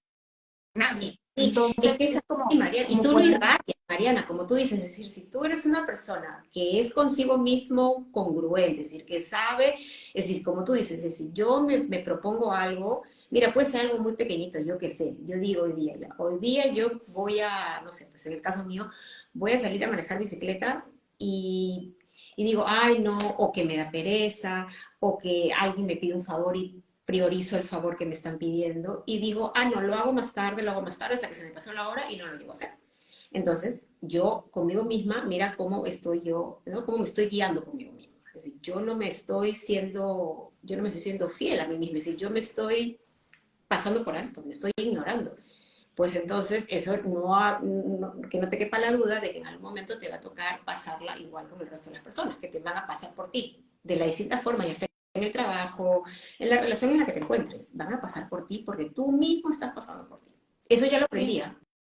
nadie. Sí, es Entonces, que es es así, Mariana, y como tú lo poner, irradias, Mariana, como tú dices, es decir, si tú eres una persona que es consigo mismo congruente, es decir, que sabe, es decir, como tú dices, es decir, yo me propongo algo, mira, puede ser algo muy pequeñito, yo qué sé, yo digo hoy día, ya, hoy día yo voy a, no sé, pues en el caso mío, voy a salir a manejar bicicleta y, y digo, ay, no, o que me da pereza, o que alguien me pide un favor y priorizo el favor que me están pidiendo y digo, ah, no, lo hago más tarde hasta que se me pasó la hora y no lo llego a hacer. Entonces, yo conmigo misma, mira cómo estoy yo, ¿no? Cómo me estoy guiando conmigo misma. Es decir, yo no me estoy siendo fiel a mí misma, es decir, yo me estoy pasando por alto, me estoy ignorando. Pues entonces, eso que no te quepa la duda de que en algún momento te va a tocar pasarla igual como el resto de las personas, que te van a pasar por ti, de la distinta forma, ya sea en el trabajo, en la relación en la que te encuentres, van a pasar por ti porque tú mismo estás pasando por ti. Eso ya lo aprendí, sí,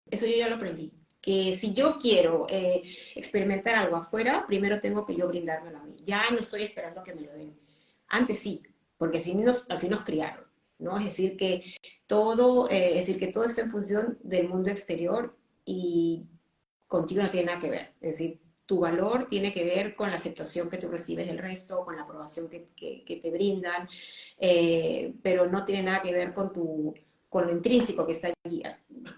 eso yo ya lo aprendí. Que si yo quiero experimentar algo afuera, primero tengo que yo brindármelo a mí. Ya no estoy esperando que me lo den. Antes sí, porque así nos criaron, ¿no? Es decir, que todo está en función del mundo exterior y contigo no tiene nada que ver. Es decir, tu valor tiene que ver con la aceptación que tú recibes del resto, con la aprobación que te brindan, pero no tiene nada que ver con lo intrínseco que está allí.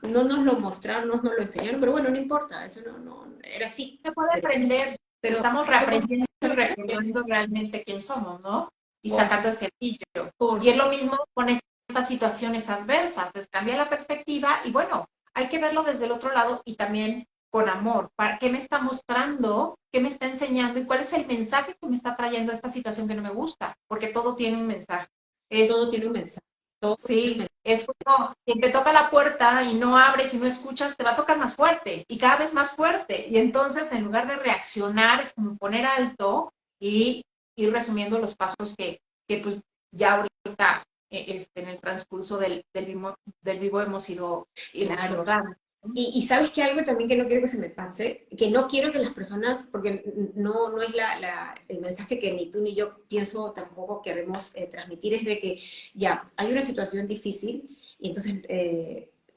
No nos lo mostraron, no nos lo enseñaron, pero bueno, no importa, eso no era así. se puede aprender, Pero estamos ¿cómo reaprendiendo y se aprende? recordando realmente quién somos, ¿no? Y Por, sacando ese brillo. por Y es lo mismo con estas situaciones adversas, es cambiar la perspectiva y bueno, hay que verlo desde el otro lado y también con amor. ¿Qué me está mostrando? ¿Qué me está enseñando? ¿Y cuál es el mensaje que me está trayendo esta situación que no me gusta? Porque todo tiene un mensaje. Es todo tiene un mensaje. Todo tiene un Sí, mensaje. es como quien te toca la puerta y no abres y no escuchas, te va a tocar más fuerte y cada vez más fuerte. Y entonces, en lugar de reaccionar, es como poner alto y ir resumiendo los pasos que pues, ya ahorita en el transcurso del vivo hemos Claro. ido dando. Y sabes que algo también que no quiero que se me pase, que no quiero que las personas, porque no es el mensaje que ni tú ni yo pienso tampoco queremos transmitir, es de que ya hay una situación difícil y entonces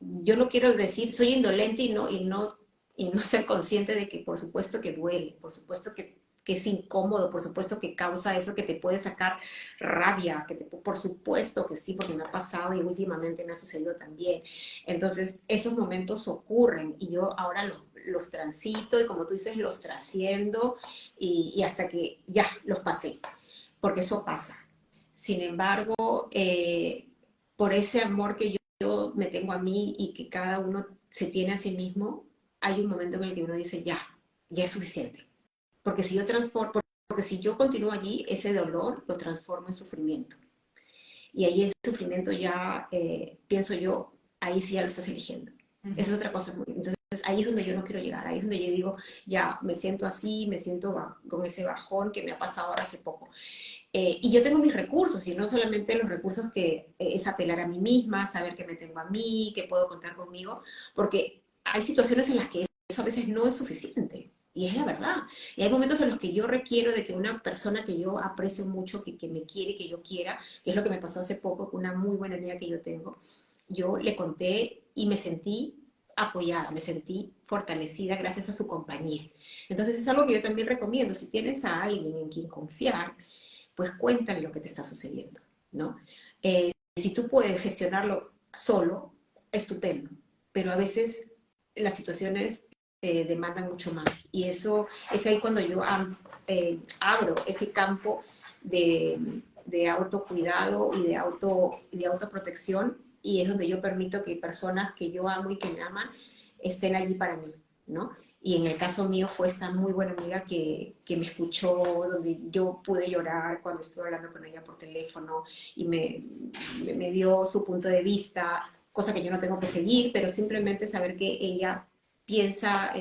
yo no quiero decir soy indolente y no ser consciente de que por supuesto que duele, por supuesto que es incómodo, por supuesto que causa eso que te puede sacar rabia, por supuesto que sí, porque me ha pasado y últimamente me ha sucedido también. Entonces, esos momentos ocurren y yo ahora los transito y como tú dices, los trasciendo y hasta que ya los pasé, porque eso pasa. Sin embargo, por ese amor que yo me tengo a mí y que cada uno se tiene a sí mismo, hay un momento en el que uno dice, ya es suficiente. Porque si yo porque si yo continúo allí, ese dolor lo transformo en sufrimiento. Y ahí el sufrimiento ya, pienso yo, ahí sí ya lo estás eligiendo. Eso es otra cosa. Entonces ahí es donde yo no quiero llegar, ahí es donde yo digo, ya me siento así, me siento con ese bajón que me ha pasado ahora hace poco. Y yo tengo mis recursos, y no solamente los recursos que es apelar a mí misma, saber que me tengo a mí, que puedo contar conmigo, porque hay situaciones en las que eso a veces no es suficiente. Y es la verdad. Y hay momentos en los que yo requiero de que una persona que yo aprecio mucho, que me quiere, que yo quiera, que es lo que me pasó hace poco con una muy buena amiga que yo tengo, yo le conté y me sentí apoyada, me sentí fortalecida gracias a su compañía. Entonces es algo que yo también recomiendo. Si tienes a alguien en quien confiar, pues cuéntale lo que te está sucediendo, ¿no? Si tú puedes gestionarlo solo, estupendo, pero a veces las situaciones demandan mucho más. Y eso es ahí cuando yo abro ese campo de autocuidado y de autoprotección, y es donde yo permito que personas que yo amo y que me aman estén allí para mí, ¿no? Y en el caso mío fue esta muy buena amiga que me escuchó, donde yo pude llorar cuando estuve hablando con ella por teléfono y me dio su punto de vista, cosa que yo no tengo que seguir, pero simplemente saber que ella piensa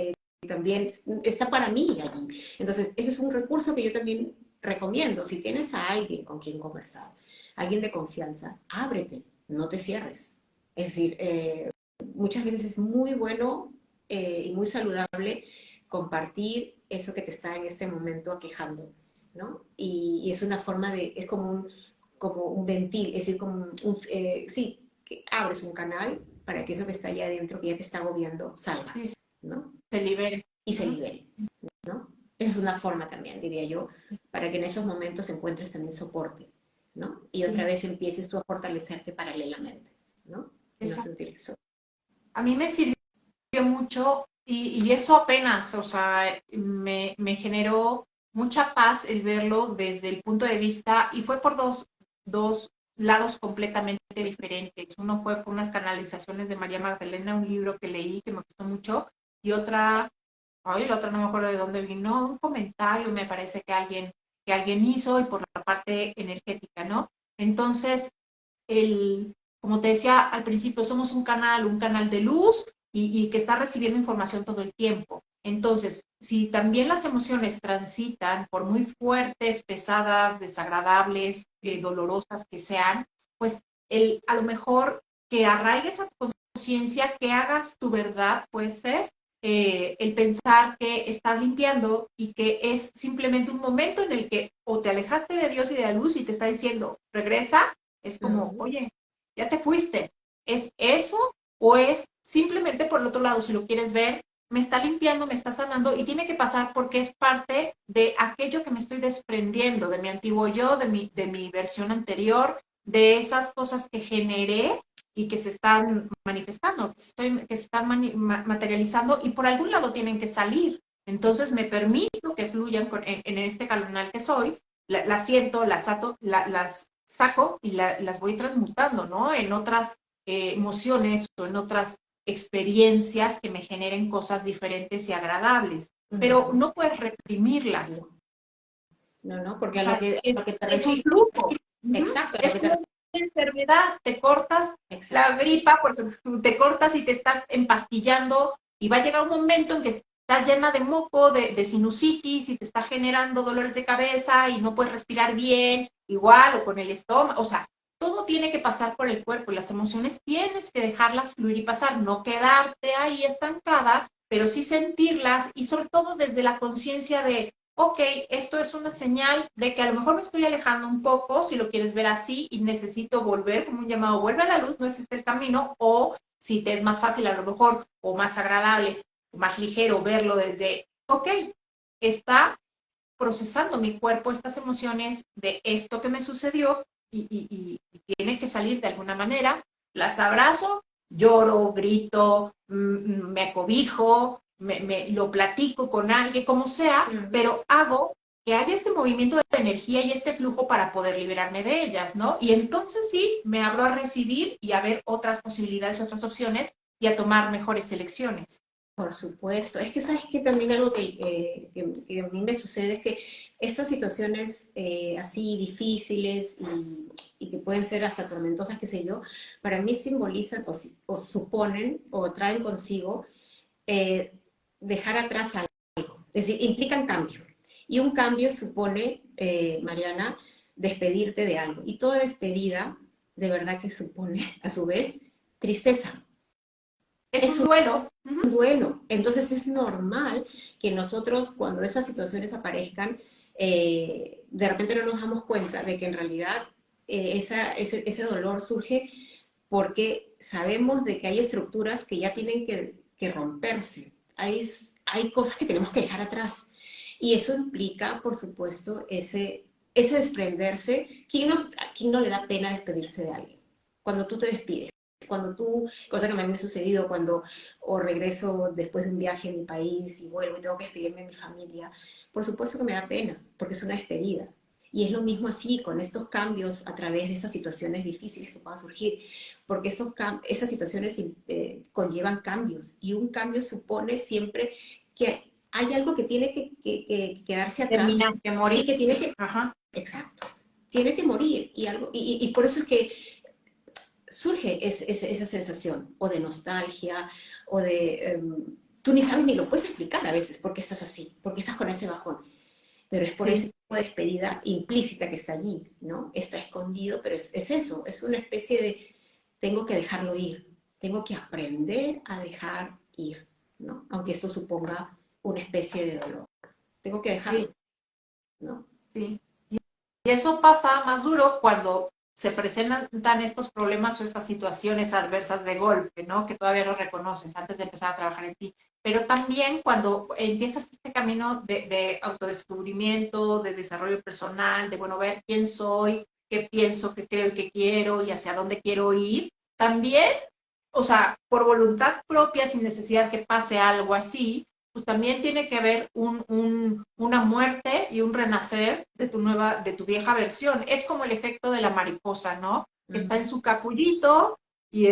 también, está para mí allí. Entonces, ese es un recurso que yo también recomiendo. Si tienes a alguien con quien conversar, alguien de confianza, ábrete, no te cierres. Es decir, muchas veces es muy bueno y muy saludable compartir eso que te está en este momento aquejando, ¿no? Y es una forma es como un ventil, es decir, sí, que abres un canal para que eso que está allá adentro, que ya te está agobiando, salga, Sí, ¿no? se libere. Y se libere, ¿no? Esa es una forma también, diría yo, para que en esos momentos encuentres también soporte, ¿no? Y otra vez empieces tú a fortalecerte paralelamente, ¿no? Y no sentirte solo. A mí me sirvió mucho y eso apenas, o sea, me generó mucha paz el verlo desde el punto de vista, y fue por dos lados completamente diferentes. Uno fue por unas canalizaciones de María Magdalena, un libro que leí que me gustó mucho, y la otra no me acuerdo de dónde vino, un comentario me parece que alguien hizo, y por la parte energética, ¿no? Entonces, como te decía al principio, somos un canal de luz y que está recibiendo información todo el tiempo. Entonces, si también las emociones transitan por muy fuertes, pesadas, desagradables, dolorosas que sean, pues a lo mejor que arraigues a tu conciencia, que hagas tu verdad, puede ser, el pensar que estás limpiando y que es simplemente un momento en el que o te alejaste de Dios y de la luz y te está diciendo, regresa, es como, oye, ya te fuiste. ¿Es eso o es simplemente por el otro lado, si lo quieres ver, me está limpiando, me está sanando y tiene que pasar porque es parte de aquello que me estoy desprendiendo, de mi antiguo yo, de mi versión anterior, de esas cosas que generé y que se están manifestando, que se están materializando y por algún lado tienen que salir. Entonces me permito que fluyan en este canal que soy, la siento, las saco y las voy transmutando, ¿no? En otras emociones o en otras experiencias que me generen cosas diferentes y agradables. Pero no puedes reprimirlas. No, porque O a lo sea, que, a lo que te es un resistes, flujo. exacto, a lo Es que como una enfermedad, te cortas exacto. la gripa porque te cortas y te estás empastillando y va a llegar un momento en que estás llena de moco, de sinusitis y te está generando dolores de cabeza y no puedes respirar bien, igual o con el estómago, o sea, todo tiene que pasar por el cuerpo y las emociones tienes que dejarlas fluir y pasar, no quedarte ahí estancada, pero sí sentirlas y sobre todo desde la conciencia de ok, esto es una señal de que a lo mejor me estoy alejando un poco, si lo quieres ver así, y necesito volver, como un llamado, vuelve a la luz, no es este el camino, o si te es más fácil a lo mejor, o más agradable, o más ligero verlo desde, ok, está procesando mi cuerpo estas emociones de esto que me sucedió y tiene que salir de alguna manera, las abrazo, lloro, grito, me acobijo, lo platico con alguien, como sea, pero hago que haya este movimiento de energía y este flujo para poder liberarme de ellas, ¿no? Y entonces sí, me abro a recibir y a ver otras posibilidades, otras opciones y a tomar mejores elecciones. Por supuesto. Es que sabes que también algo que a mí me sucede es que estas situaciones así difíciles y que pueden ser hasta tormentosas, qué sé yo, para mí simbolizan o suponen o traen consigo eh, dejar atrás algo. Es decir, implican cambio. Y un cambio supone, Mariana, despedirte de algo. Y toda despedida, de verdad que supone, a su vez, tristeza. Es Es un duelo. un duelo. Entonces es normal que nosotros, cuando esas situaciones aparezcan, de repente no nos damos cuenta de que en realidad ese dolor surge porque sabemos de que hay estructuras que ya tienen que romperse. Hay cosas que tenemos que dejar atrás. Y eso implica, por supuesto, ese desprenderse. ¿A quién no le da pena despedirse de alguien? Cuando tú te despides, cuando tú, cosa que a mí me ha sucedido cuando o regreso después de un viaje a mi país y vuelvo y tengo que despedirme de mi familia, por supuesto que me da pena, porque es una despedida. Y es lo mismo así con estos cambios a través de estas situaciones difíciles que puedan surgir, porque estas situaciones conllevan cambios y un cambio supone siempre que hay algo que tiene que quedarse atrás Terminar de y morir. que tiene que, Ajá. exacto, tiene que morir y por eso es que surge esa sensación o de nostalgia o de... tú ni sabes ni lo puedes explicar a veces por qué estás así, por qué estás con ese bajón, pero es por ese Sí, tipo de despedida implícita que está allí, ¿no? Está escondido, pero es eso, es una especie de tengo que dejarlo ir, tengo que aprender a dejar ir, ¿no? Aunque esto suponga una especie de dolor. Tengo que sí, dejarlo, ¿no? sí. Y eso pasa más duro cuando se presentan estos problemas o estas situaciones adversas de golpe, ¿no? Que todavía no reconoces antes de empezar a trabajar en ti. Pero también cuando empiezas este camino de autodescubrimiento, de desarrollo personal, de, bueno, ver quién soy, qué pienso, qué creo y qué quiero y hacia dónde quiero ir, también, o sea, por voluntad propia, sin necesidad que pase algo así, pues también tiene que haber una muerte y un renacer de tu vieja versión. Es como el efecto de la mariposa, ¿no? Que está en su capullito y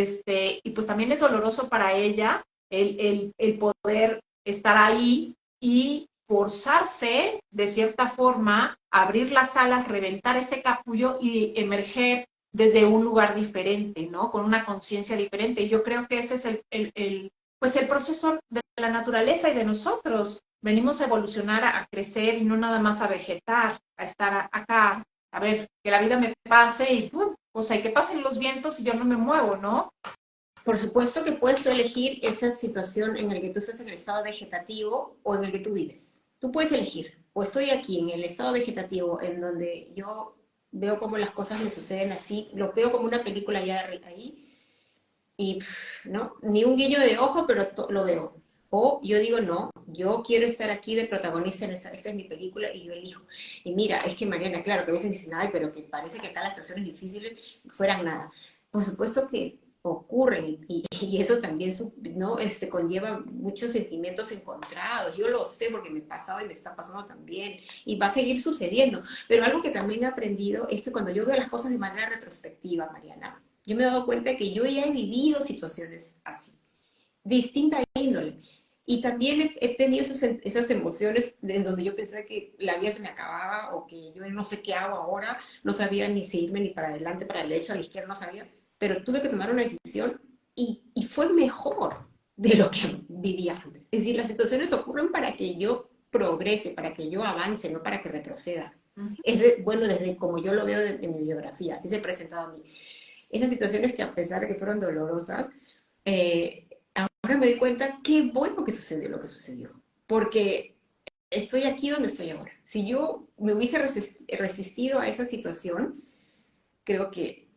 pues también es doloroso para ella el poder estar ahí y forzarse de cierta forma a abrir las alas, reventar ese capullo y emerger desde un lugar diferente, ¿no? Con una conciencia diferente. Y yo creo que ese es pues el proceso de la naturaleza y de nosotros. Venimos a evolucionar, a crecer y no nada más a vegetar, a estar acá, a ver que la vida me pase y ¡pum! O sea, y que pasen los vientos y yo no me muevo, ¿no? Por supuesto que puedes tú elegir esa situación en la que tú estás en el estado vegetativo o en el que tú vives. Tú puedes elegir, o estoy aquí en el estado vegetativo, en donde yo veo cómo las cosas me suceden así, lo veo como una película ya ahí, y no, ni un guiño de ojo, pero lo veo. O yo digo, no, yo quiero estar aquí de protagonista en esta es mi película y yo elijo. Y mira, es que Mariana, claro, que a veces dicen, ay, pero que parece que acá las situaciones difíciles fueran nada. Por supuesto que ocurren y eso también ¿no? Conlleva muchos sentimientos encontrados. Yo lo sé porque me ha pasado y me está pasando también y va a seguir sucediendo. Pero algo que también he aprendido es que cuando yo veo las cosas de manera retrospectiva, Mariana, yo me he dado cuenta que yo ya he vivido situaciones así, distinta índole. Y también he tenido esas emociones en donde yo pensé que la vida se me acababa o que yo no sé qué hago ahora, no sabía ni si irme ni para adelante, para el derecho, a la izquierda, no sabía, pero tuve que tomar una decisión y fue mejor de lo que vivía antes. Es decir, las situaciones ocurren para que yo progrese, para que yo avance, no para que retroceda. Bueno, desde como yo lo veo en mi biografía, así se ha presentado a mí. Esas situaciones que a pesar de que fueron dolorosas, eh, ahora me doy cuenta qué bueno que sucedió lo que sucedió, porque estoy aquí donde estoy ahora. Si yo me hubiese resistido a esa situación, creo que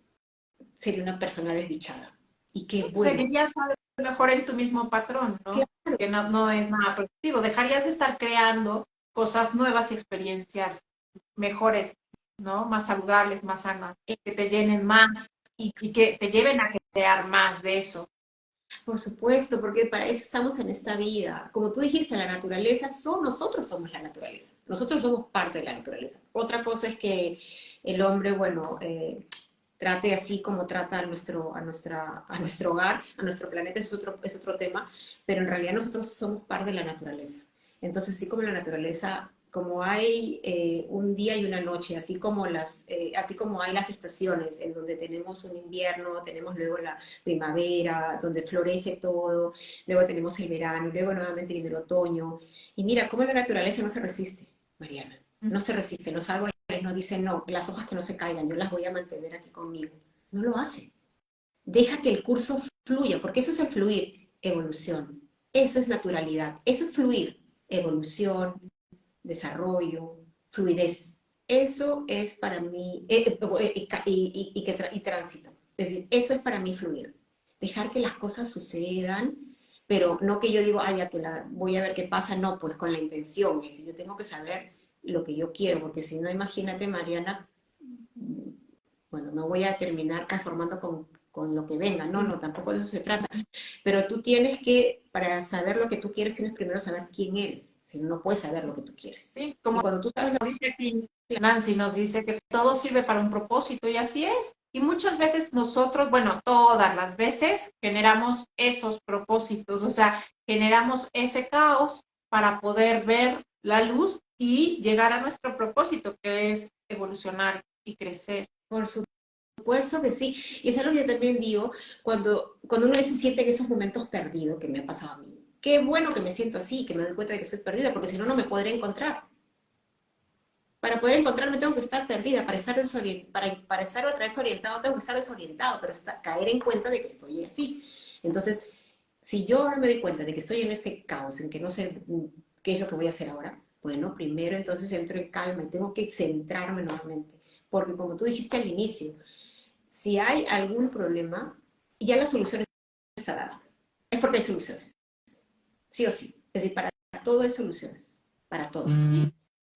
sería una persona desdichada. Y qué bueno. Seguirías mejor en tu mismo patrón, ¿no? Claro, Que no es nada productivo. Dejarías de estar creando cosas nuevas y experiencias mejores, ¿no? Más saludables, más sanas, que te llenen más y y que te lleven a crear más de eso. por supuesto, porque para eso estamos en esta vida. Como tú dijiste, la naturaleza, nosotros somos la naturaleza. Nosotros somos parte de la naturaleza. Otra cosa es que el hombre, bueno, trate así como trata a nuestro hogar, a nuestro planeta, es otro tema, pero en realidad nosotros somos parte de la naturaleza. Entonces, así como la naturaleza, como hay un día y una noche, así como hay las estaciones, en donde tenemos un invierno, tenemos luego la primavera, donde florece todo, luego tenemos el verano, luego nuevamente viene el otoño, y mira cómo la naturaleza no se resiste, Mariana, no se resiste, los árboles nos dicen, no, las hojas que no se caigan, yo las voy a mantener aquí conmigo. No lo hace. Deja que el curso fluya, porque eso es el fluir, evolución. Eso es naturalidad, eso es fluir, evolución, desarrollo, fluidez. Eso es para mí, y tránsito. Es decir, eso es para mí fluir. Dejar que las cosas sucedan, pero no que yo digo, ay, ya que voy a ver qué pasa, no, pues con la intención. Es decir, yo tengo que saber lo que yo quiero, porque si no, imagínate, Mariana, bueno, no voy a terminar conformando con lo que venga, no, no, tampoco de eso se trata. Pero tú tienes que, para saber lo que tú quieres, tienes primero saber quién eres, si no, no puedes saber lo que tú quieres. Sí, Y como cuando tú sabes lo dice aquí Nancy, nos dice que todo sirve para un propósito y así es. Y muchas veces nosotros, bueno, todas las veces generamos esos propósitos, o sea, generamos ese caos para poder ver la luz y llegar a nuestro propósito, que es evolucionar y crecer. por supuesto que sí. Y es algo que yo también digo, cuando uno se siente en esos momentos perdidos, que me ha pasado a mí. Qué bueno que me siento así, que me doy cuenta de que estoy perdida, porque si no, no me podré encontrar. Para poder encontrarme tengo que estar perdida, para estar otra vez orientado tengo que estar desorientado, pero caer en cuenta de que estoy así. Entonces, si yo ahora me doy cuenta de que estoy en ese caos, en que no sé qué es lo que voy a hacer ahora, bueno, primero entonces entro en calma y tengo que centrarme nuevamente. Porque como tú dijiste al inicio, si hay algún problema, ya la solución está dada. Es porque hay soluciones, sí o sí. Es decir, para todo hay soluciones, para todo. Es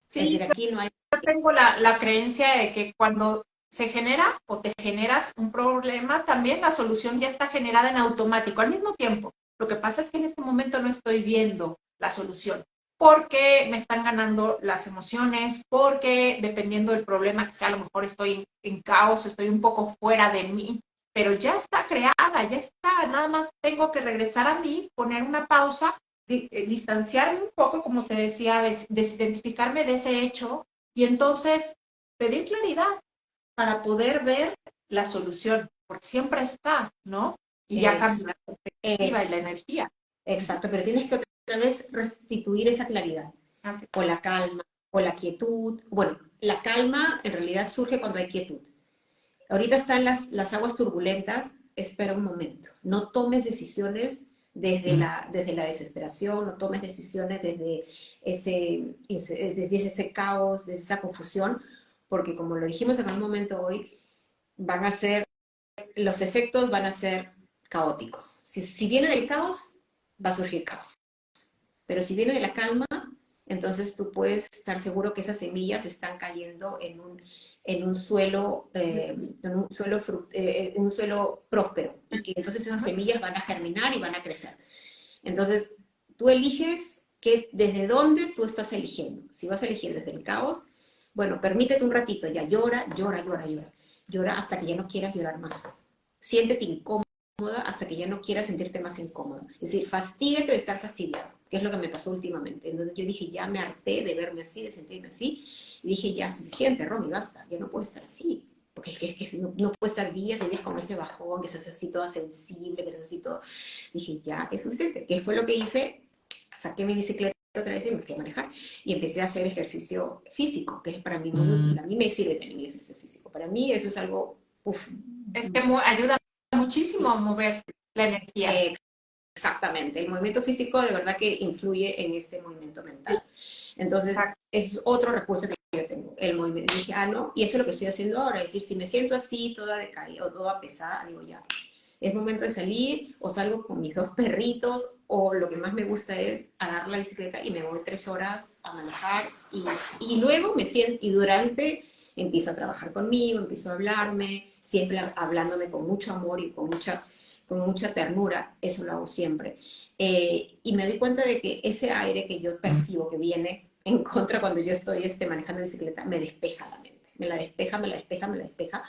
Sí, decir, aquí no hay... yo tengo la creencia de que cuando se genera o te generas un problema, también la solución ya está generada en automático al mismo tiempo. Lo que pasa es que en este momento no estoy viendo la solución porque me están ganando las emociones, porque dependiendo del problema que sea, a lo mejor estoy en caos, estoy un poco fuera de mí, pero ya está creada, ya está, nada más tengo que regresar a mí, poner una pausa, distanciarme un poco, como te decía, desidentificarme de ese hecho y entonces pedir claridad para poder ver la solución, porque siempre está, ¿no? Y ya Ex, cambia la perspectiva y ex, la energía. exacto, pero tienes que otra vez restituir esa claridad, Así. o la calma, o la quietud. Bueno, la calma en realidad surge cuando hay quietud. Ahorita están las aguas turbulentas, espera un momento. No tomes decisiones desde la desesperación, no tomes decisiones desde ese caos, desde esa confusión, porque como lo dijimos en algún momento hoy, los efectos van a ser caóticos. Si viene del caos, va a surgir caos. Pero si viene de la calma, entonces tú puedes estar seguro que esas semillas están cayendo en un suelo próspero y que entonces esas Ajá. semillas van a germinar y van a crecer. Entonces, tú eliges desde dónde tú estás eligiendo. Si vas a elegir desde el caos, bueno, permítete un ratito, ya llora, llora, llora, llora. Llora hasta que ya no quieras llorar más. Siéntete incómoda hasta que ya no quieras sentirte más incómoda. Es decir, fastídate de estar fastidiado, que es lo que me pasó últimamente. Entonces yo dije, ya me harté de verme así, de sentirme así. Y dije, ya, suficiente, Romy, basta, ya no puedo estar así. Porque es que no puedo estar días y días con ese bajón, que seas así toda sensible, que seas así todo. Dije, ya, es suficiente. ¿Qué fue lo que hice? Saqué mi bicicleta otra vez y me fui a manejar. Y empecé a hacer ejercicio físico, que es para mí muy útil. A mí me sirve también el ejercicio físico. Para mí eso es algo, uff, Es que ayuda muchísimo a mover la energía. exactamente. El movimiento físico de verdad que influye en este movimiento mental. Entonces, Exacto. es otro recurso que yo tengo, el movimiento. Y dije, no, y eso es lo que estoy haciendo ahora. Es decir, si me siento así, toda decaída o toda pesada, digo, ya, es momento de salir, o salgo con mis dos perritos, o lo que más me gusta es agarrar la bicicleta y me voy 3 horas a manejar, y luego me siento, y durante empiezo a trabajar conmigo, empiezo a hablarme, siempre hablándome con mucho amor y con mucha ternura, eso lo hago siempre. Y me doy cuenta de que ese aire que yo percibo que viene en contra cuando yo estoy manejando bicicleta, me despeja la mente, me la despeja, me la despeja, me la despeja.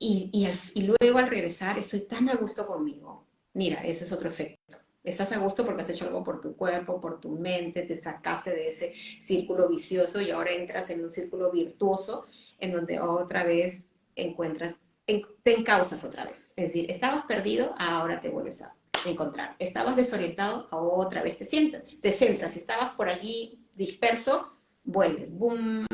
y luego al regresar estoy tan a gusto conmigo. Mira, ese es otro efecto. Estás a gusto porque has hecho algo por tu cuerpo, por tu mente, te sacaste de ese círculo vicioso y ahora entras en un círculo virtuoso en donde otra vez encuentras, te encauzas otra vez. Es decir, estabas perdido, ahora te vuelves a encontrar. Estabas desorientado, otra vez te centras. Estabas por allí disperso, vuelves, boom,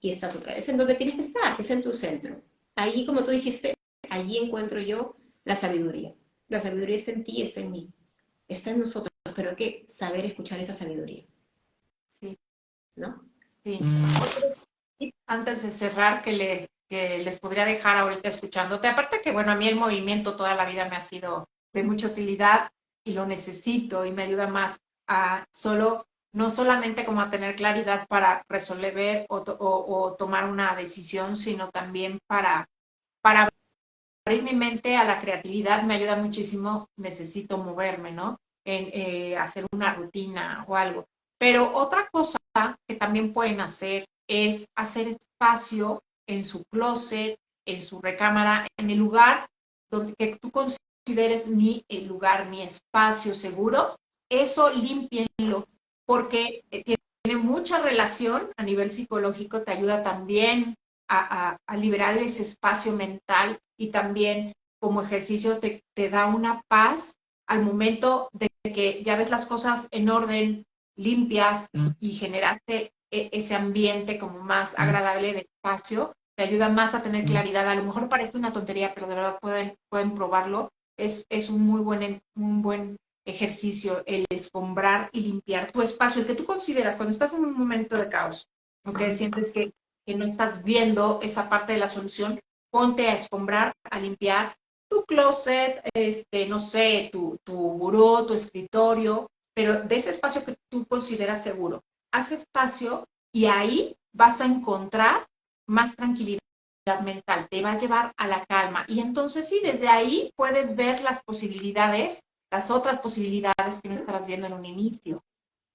y estás otra vez en donde tienes que estar, que es en tu centro. Allí, como tú dijiste, allí encuentro yo la sabiduría. La sabiduría está en ti, está en mí, está en nosotros, pero hay que saber escuchar esa sabiduría, Sí, ¿no? sí. Otro tip antes de cerrar que les podría dejar ahorita escuchándote, aparte que, bueno, a mí el movimiento toda la vida me ha sido de mucha utilidad y lo necesito y me ayuda más a solo, no solamente como a tener claridad para resolver o tomar una decisión, sino también para abrir mi mente a la creatividad me ayuda muchísimo, necesito moverme, ¿no? Hacer una rutina o algo. Pero otra cosa que también pueden hacer es hacer espacio en su closet, en su recámara, en el lugar donde que tú consideres el lugar, mi espacio seguro. Eso límpienlo, porque tiene mucha relación a nivel psicológico, te ayuda también a liberar ese espacio mental y también como ejercicio te da una paz al momento de que ya ves las cosas en orden, limpias y generaste ese ambiente como más agradable de espacio, te ayuda más a tener claridad. A lo mejor parece una tontería, pero de verdad pueden probarlo. Es un buen ejercicio el escombrar y limpiar tu espacio, el que tú consideras cuando estás en un momento de caos, aunque sientes que no estás viendo esa parte de la solución, ponte a escombrar, a limpiar tu closet, no sé, tu buró, tu escritorio, pero de ese espacio que tú consideras seguro. Haz espacio y ahí vas a encontrar más tranquilidad mental, te va a llevar a la calma. Y entonces sí, desde ahí puedes ver las posibilidades, las otras posibilidades que no estabas viendo en un inicio.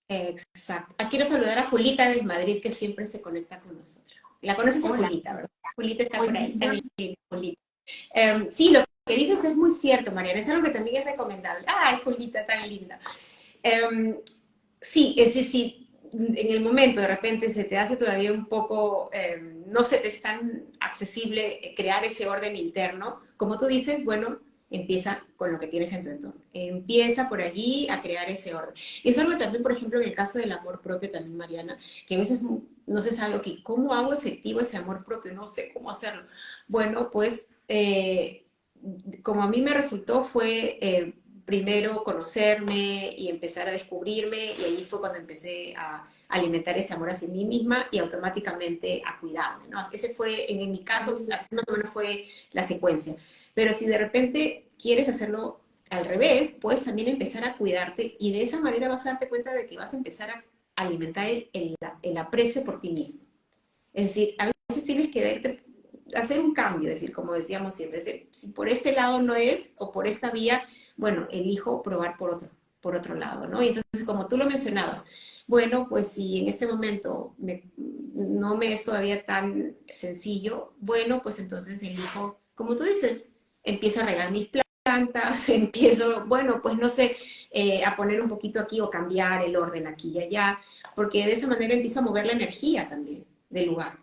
Exacto. Quiero saludar a Julita de Madrid, que siempre se conecta con nosotros. La conoces a Hola. Julita, ¿verdad? Julita está por ahí, Hola. también. Julita. Sí, lo que dices es muy cierto, Mariana, es algo que también es recomendable. Ay, Julita, tan linda. Sí, es decir, si en el momento de repente se te hace todavía un poco, no se te es tan accesible crear ese orden interno, como tú dices, bueno, empieza con lo que tienes en tu entorno. Empieza por allí a crear ese orden. Y es algo también, por ejemplo, en el caso del amor propio también, Mariana, que a veces no se sabe, ok, ¿cómo hago efectivo ese amor propio? No sé cómo hacerlo. Bueno, pues como a mí me resultó fue primero conocerme y empezar a descubrirme y ahí fue cuando empecé a alimentar ese amor hacia mí misma y automáticamente a cuidarme, ¿no? Ese fue, en mi caso, así más o menos fue la secuencia. Pero si de repente quieres hacerlo al revés, puedes también empezar a cuidarte y de esa manera vas a darte cuenta de que vas a empezar a alimentar el aprecio por ti mismo. Es decir, a veces tienes que hacer un cambio, es decir, como decíamos siempre, es decir, si por este lado no es o por esta vía, bueno, elijo probar por otro lado, ¿no? Y entonces, como tú lo mencionabas, bueno, pues si en este momento no me es todavía tan sencillo, bueno, pues entonces elijo, como tú dices, empiezo a regar mis plantas, empiezo, bueno, pues no sé, a poner un poquito aquí o cambiar el orden aquí y allá, porque de esa manera empiezo a mover la energía también del lugar,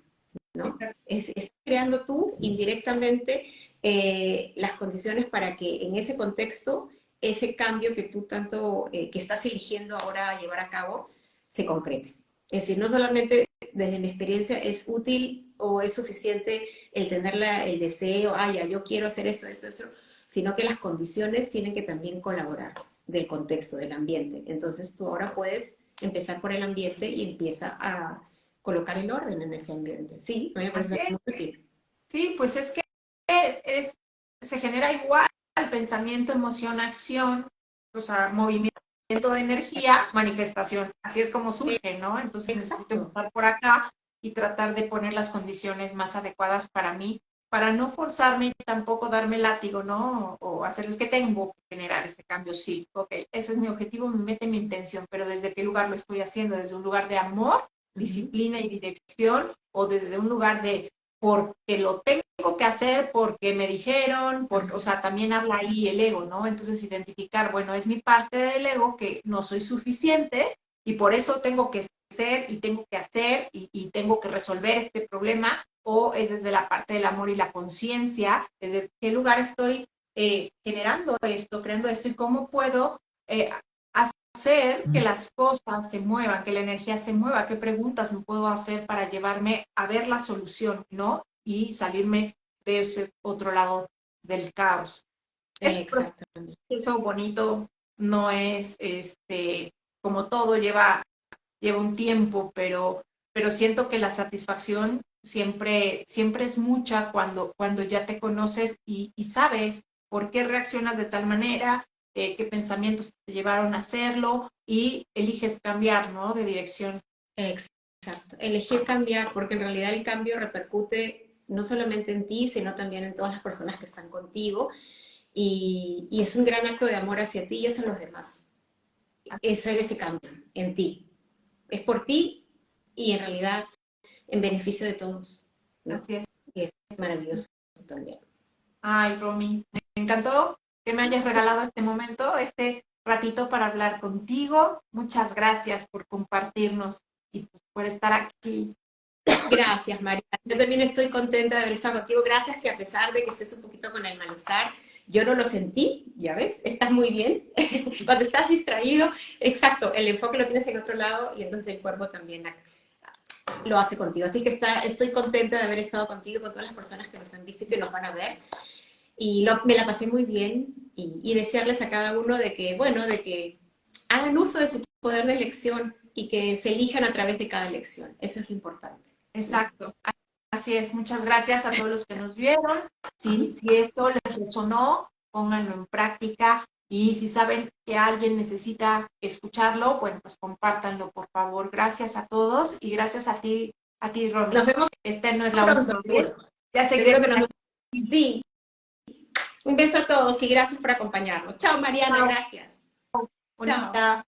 ¿no? Estás creando tú indirectamente las condiciones para que en ese contexto ese cambio que tú tanto, que estás eligiendo ahora llevar a cabo, se concrete. Es decir, no solamente desde mi experiencia es útil o es suficiente el tener el deseo, ya, yo quiero hacer esto, sino que las condiciones tienen que también colaborar del contexto, del ambiente. Entonces tú ahora puedes empezar por el ambiente y empieza a colocar el orden en ese ambiente. Sí, a mí me parece muy útil. Sí, pues es que es, se genera igual pensamiento, emoción, acción, o sea, movimiento de energía, manifestación. Así es como surge, ¿no? Entonces necesito Exacto. empezar por acá y tratar de poner las condiciones más adecuadas para mí, para no forzarme y tampoco darme látigo, ¿no? O hacerles que tengo que generar este cambio. Sí, ok, ese es mi objetivo, mi meta y mi intención, pero ¿desde qué lugar lo estoy haciendo? ¿Desde un lugar de amor, disciplina y dirección o desde un lugar de porque lo tengo que hacer, porque me dijeron, porque, o sea, también habla ahí el ego, ¿no? Entonces identificar, bueno, es mi parte del ego que no soy suficiente y por eso tengo que ser y tengo que hacer y tengo que resolver este problema, o es desde la parte del amor y la conciencia, desde qué lugar estoy generando esto, creando esto y cómo puedo hacer que las cosas se muevan, que la energía se mueva, qué preguntas me puedo hacer para llevarme a ver la solución, ¿no? Y salirme de ese otro lado del caos. Es un Exactamente. proceso bonito, no es como todo lleva un tiempo, pero siento que la satisfacción siempre es mucha cuando ya te conoces y sabes por qué reaccionas de tal manera, qué pensamientos te llevaron a hacerlo y eliges cambiar, ¿no? De dirección. Exacto. Elegir cambiar, porque en realidad el cambio repercute no solamente en ti, sino también en todas las personas que están contigo. Y es un gran acto de amor hacia ti y hacia los demás. Es hacer ese cambio en ti. Es por ti y en realidad en beneficio de todos, ¿no? Así es. Y es maravilloso también. Ay, Romy, me encantó que me hayas regalado este momento, este ratito para hablar contigo. Muchas gracias por compartirnos y por estar aquí. Gracias, María. Yo también estoy contenta de haber estado contigo. Gracias que a pesar de que estés un poquito con el malestar, yo no lo sentí, ya ves, estás muy bien. Cuando estás distraído, exacto, el enfoque lo tienes en otro lado y entonces el cuerpo también lo hace contigo. Así que estoy contenta de haber estado contigo, con todas las personas que nos han visto y que nos van a ver. Y me la pasé muy bien y desearles a cada uno de que, bueno, de que hagan uso de su poder de elección y que se elijan a través de cada elección. Eso es lo importante, ¿no? Exacto. Así es. Muchas gracias a todos los que nos vieron. Si esto les resonó, pónganlo en práctica. Y si saben que alguien necesita escucharlo, bueno, pues compártanlo, por favor. Gracias a todos y gracias a ti, Romy. Nos vemos Esta no es la pronto, última vez. seguro. Ya Seguro que seguiremos nos vemos. aquí. Sí, un beso a todos y gracias por acompañarnos. Chao, Mariana, Chao. gracias. Chao. Bonita.